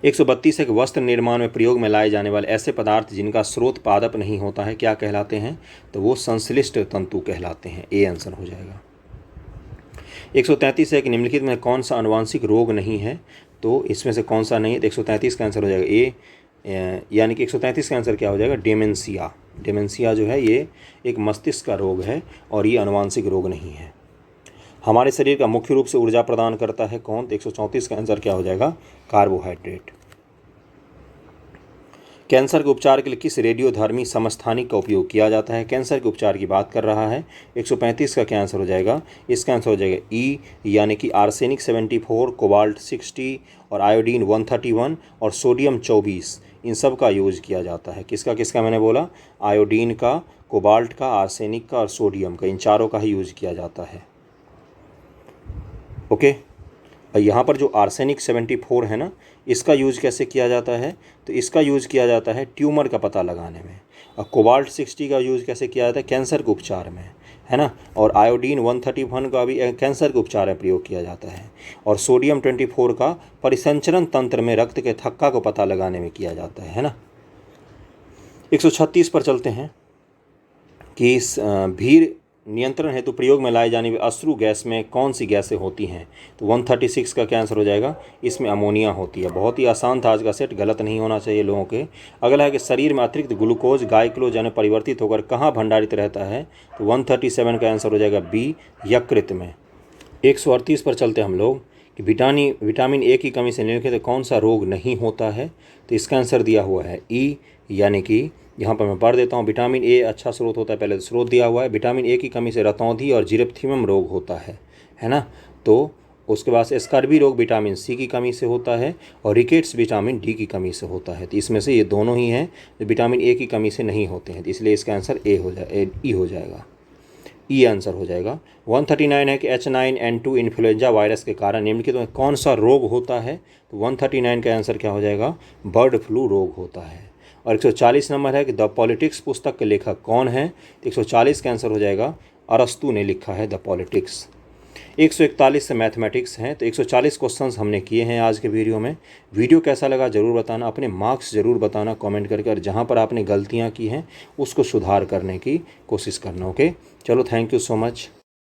132 है कि वस्त्र निर्माण में प्रयोग में लाए जाने वाले ऐसे पदार्थ जिनका स्रोत पादप नहीं होता है क्या कहलाते हैं। तो वो संश्लिष्ट तंतु कहलाते हैं। ए आंसर हो जाएगा। 133 है कि निम्नलिखित में कौन सा आनुवांशिक रोग नहीं है, तो इसमें से कौन सा नहीं है, तो 133 का आंसर हो जाएगा ए, यानी कि 133 का आंसर क्या हो जाएगा, डेमेंशिया। डेमेंशिया जो है ये एक मस्तिष्क का रोग है और ये आनुवांशिक रोग नहीं है। हमारे शरीर का मुख्य रूप से ऊर्जा प्रदान करता है कौन, तो 134 का आंसर क्या हो जाएगा, कार्बोहाइड्रेट। कैंसर के उपचार के लिए किस रेडियोधर्मी समस्थानिक का उपयोग किया जाता है, कैंसर के उपचार की बात कर रहा है। 135 का क्या आंसर हो जाएगा, इसका आंसर हो जाएगा ई, यानी कि आर्सेनिक 74, कोबाल्ट 60 और आयोडीन 131 और सोडियम 24, इन सब का यूज किया जाता है। किसका किसका मैंने बोला, आयोडीन का, कोबाल्ट का, आर्सेनिक का और सोडियम का, इन चारों का ही यूज किया जाता है। ओके, और यहाँ पर जो आर्सेनिक 74 है ना, इसका यूज़ कैसे किया जाता है, तो इसका यूज़ किया जाता है ट्यूमर का पता लगाने में। और कोबाल्ट 60 का यूज़ कैसे किया जाता है, कैंसर के उपचार में, है ना। और आयोडीन 131 का भी कैंसर के उपचार में प्रयोग किया जाता है। और सोडियम 24 का परिसंचरण तंत्र में रक्त के थक्का को पता लगाने में किया जाता है ना। 136 पर चलते हैं कि इस भीड़ नियंत्रण हेतु प्रयोग में लाए जाने वाली अश्रु गैस में कौन सी गैसें होती हैं, तो 136 का क्या आंसर हो जाएगा, इसमें अमोनिया होती है। बहुत ही आसान था आज का सेट, गलत नहीं होना चाहिए लोगों के। अगला है कि शरीर में अतिरिक्त ग्लूकोज गाइक्लोज यानी परिवर्तित होकर कहाँ भंडारित रहता है, तो 137 का आंसर हो जाएगा बी, यकृत में। 138 पर चलते हम लोग कि विटामिन ए की कमी से निम्नलिखित कौन सा रोग नहीं होता है, तो इसका आंसर दिया हुआ है ई, यानी कि यहाँ पर मैं पढ़ देता हूँ। विटामिन ए अच्छा स्रोत होता है, पहले तो स्रोत दिया हुआ है। विटामिन ए की कमी से रतौंधी और जिरेप्थियम रोग होता है ना। तो उसके बाद स्कर्वी रोग विटामिन सी की कमी से होता है और रिकेट्स विटामिन डी की कमी से होता है। तो इसमें से ये दोनों ही हैं जो विटामिन ए की कमी से नहीं होते हैं, तो इसलिए इसका आंसर ई हो जाएगा, ई आंसर हो जाएगा। 139 है कि H9N2 इन्फ्लुएंजा वायरस के कारण निम्नलिखित में कौन सा रोग होता है, तो 139 का आंसर क्या हो जाएगा, बर्ड फ्लू रोग होता है। और 140 नंबर है कि द पॉलिटिक्स पुस्तक के लेखक कौन है, तो 140 का आंसर हो जाएगा अरस्तु ने लिखा है द पॉलिटिक्स। 141 से मैथमेटिक्स हैं, तो 140 क्वेश्चंस हमने किए हैं आज के वीडियो में। वीडियो कैसा लगा ज़रूर बताना, अपने मार्क्स ज़रूर बताना कमेंट करके, और जहाँ पर आपने गलतियाँ की हैं उसको सुधार करने की कोशिश करना। ओके, चलो, थैंक यू सो मच।